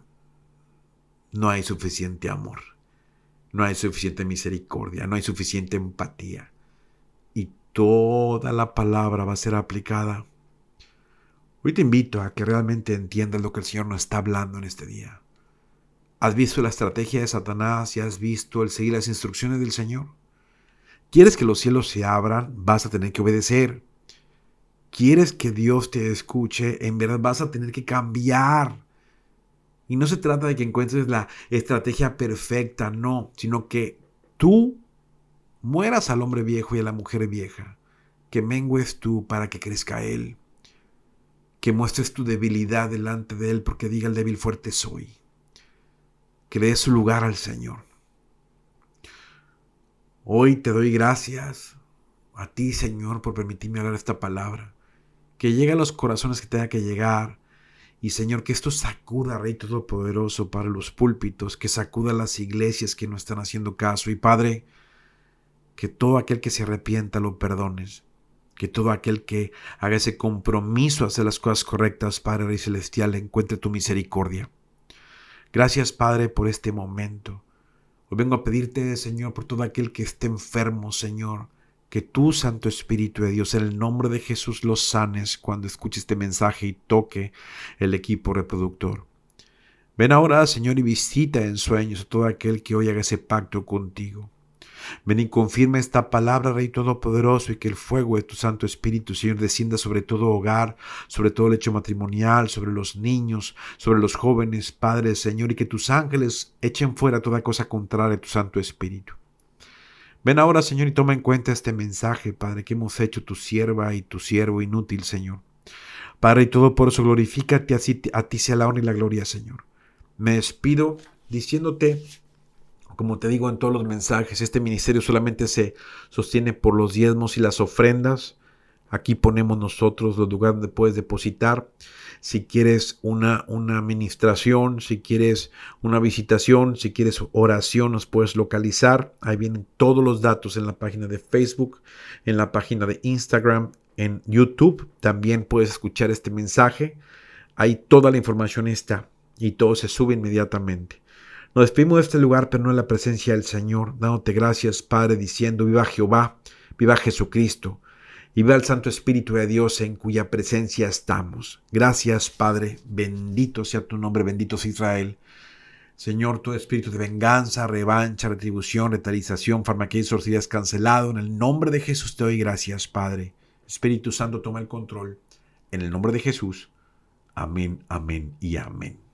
[SPEAKER 1] No hay suficiente amor. No hay suficiente misericordia. No hay suficiente empatía. Y toda la palabra va a ser aplicada. Hoy te invito a que realmente entiendas lo que el Señor nos está hablando en este día. ¿Has visto la estrategia de Satanás y has visto el seguir las instrucciones del Señor? ¿Quieres que los cielos se abran? Vas a tener que obedecer. ¿Quieres que Dios te escuche? En verdad vas a tener que cambiar. Y no se trata de que encuentres la estrategia perfecta, no, sino que tú mueras al hombre viejo y a la mujer vieja, que mengues tú para que crezca él, que muestres tu debilidad delante de él, porque diga el débil fuerte soy, que le des su lugar al Señor. Hoy te doy gracias a ti, Señor, por permitirme hablar esta palabra, que llegue a los corazones que tenga que llegar. Y Señor, que esto sacuda, Rey Todopoderoso, para los púlpitos, que sacuda las iglesias que no están haciendo caso. Y Padre, que todo aquel que se arrepienta lo perdones. Que todo aquel que haga ese compromiso a hacer las cosas correctas, Padre Rey Celestial, encuentre tu misericordia. Gracias, Padre, por este momento. Hoy vengo a pedirte, Señor, por todo aquel que esté enfermo, Señor, que tú, Santo Espíritu de Dios, en el nombre de Jesús, los sanes cuando escuche este mensaje y toque el equipo reproductor. Ven ahora, Señor, y visita en sueños a todo aquel que hoy haga ese pacto contigo. Ven y confirma esta palabra, Rey Todopoderoso, y que el fuego de tu Santo Espíritu, Señor, descienda sobre todo hogar, sobre todo lecho matrimonial, sobre los niños, sobre los jóvenes, Padre, Señor, y que tus ángeles echen fuera toda cosa contraria a tu Santo Espíritu. Ven ahora, Señor, y toma en cuenta este mensaje, Padre, que hemos hecho tu sierva y tu siervo inútil, Señor. Padre, y todo por eso glorifícate, a ti sea la honra y la gloria, Señor. Me despido diciéndote, como te digo en todos los mensajes, este ministerio solamente se sostiene por los diezmos y las ofrendas. Aquí ponemos nosotros los lugares donde puedes depositar. Si quieres una administración, si quieres una visitación, si quieres oración, nos puedes localizar. Ahí vienen todos los datos en la página de Facebook, en la página de Instagram, en YouTube. También puedes escuchar este mensaje. Ahí toda la información está y todo se sube inmediatamente. Nos despedimos de este lugar, pero no en la presencia del Señor, dándote gracias, Padre, diciendo: viva Jehová, viva Jesucristo, y viva el Santo Espíritu de Dios en cuya presencia estamos. Gracias, Padre, bendito sea tu nombre, bendito sea Israel. Señor, todo espíritu de venganza, revancha, retribución, retaliación, farmaquía y sorcería es cancelado. En el nombre de Jesús te doy gracias, Padre. Espíritu Santo, toma el control. En el nombre de Jesús. Amén, amén y amén.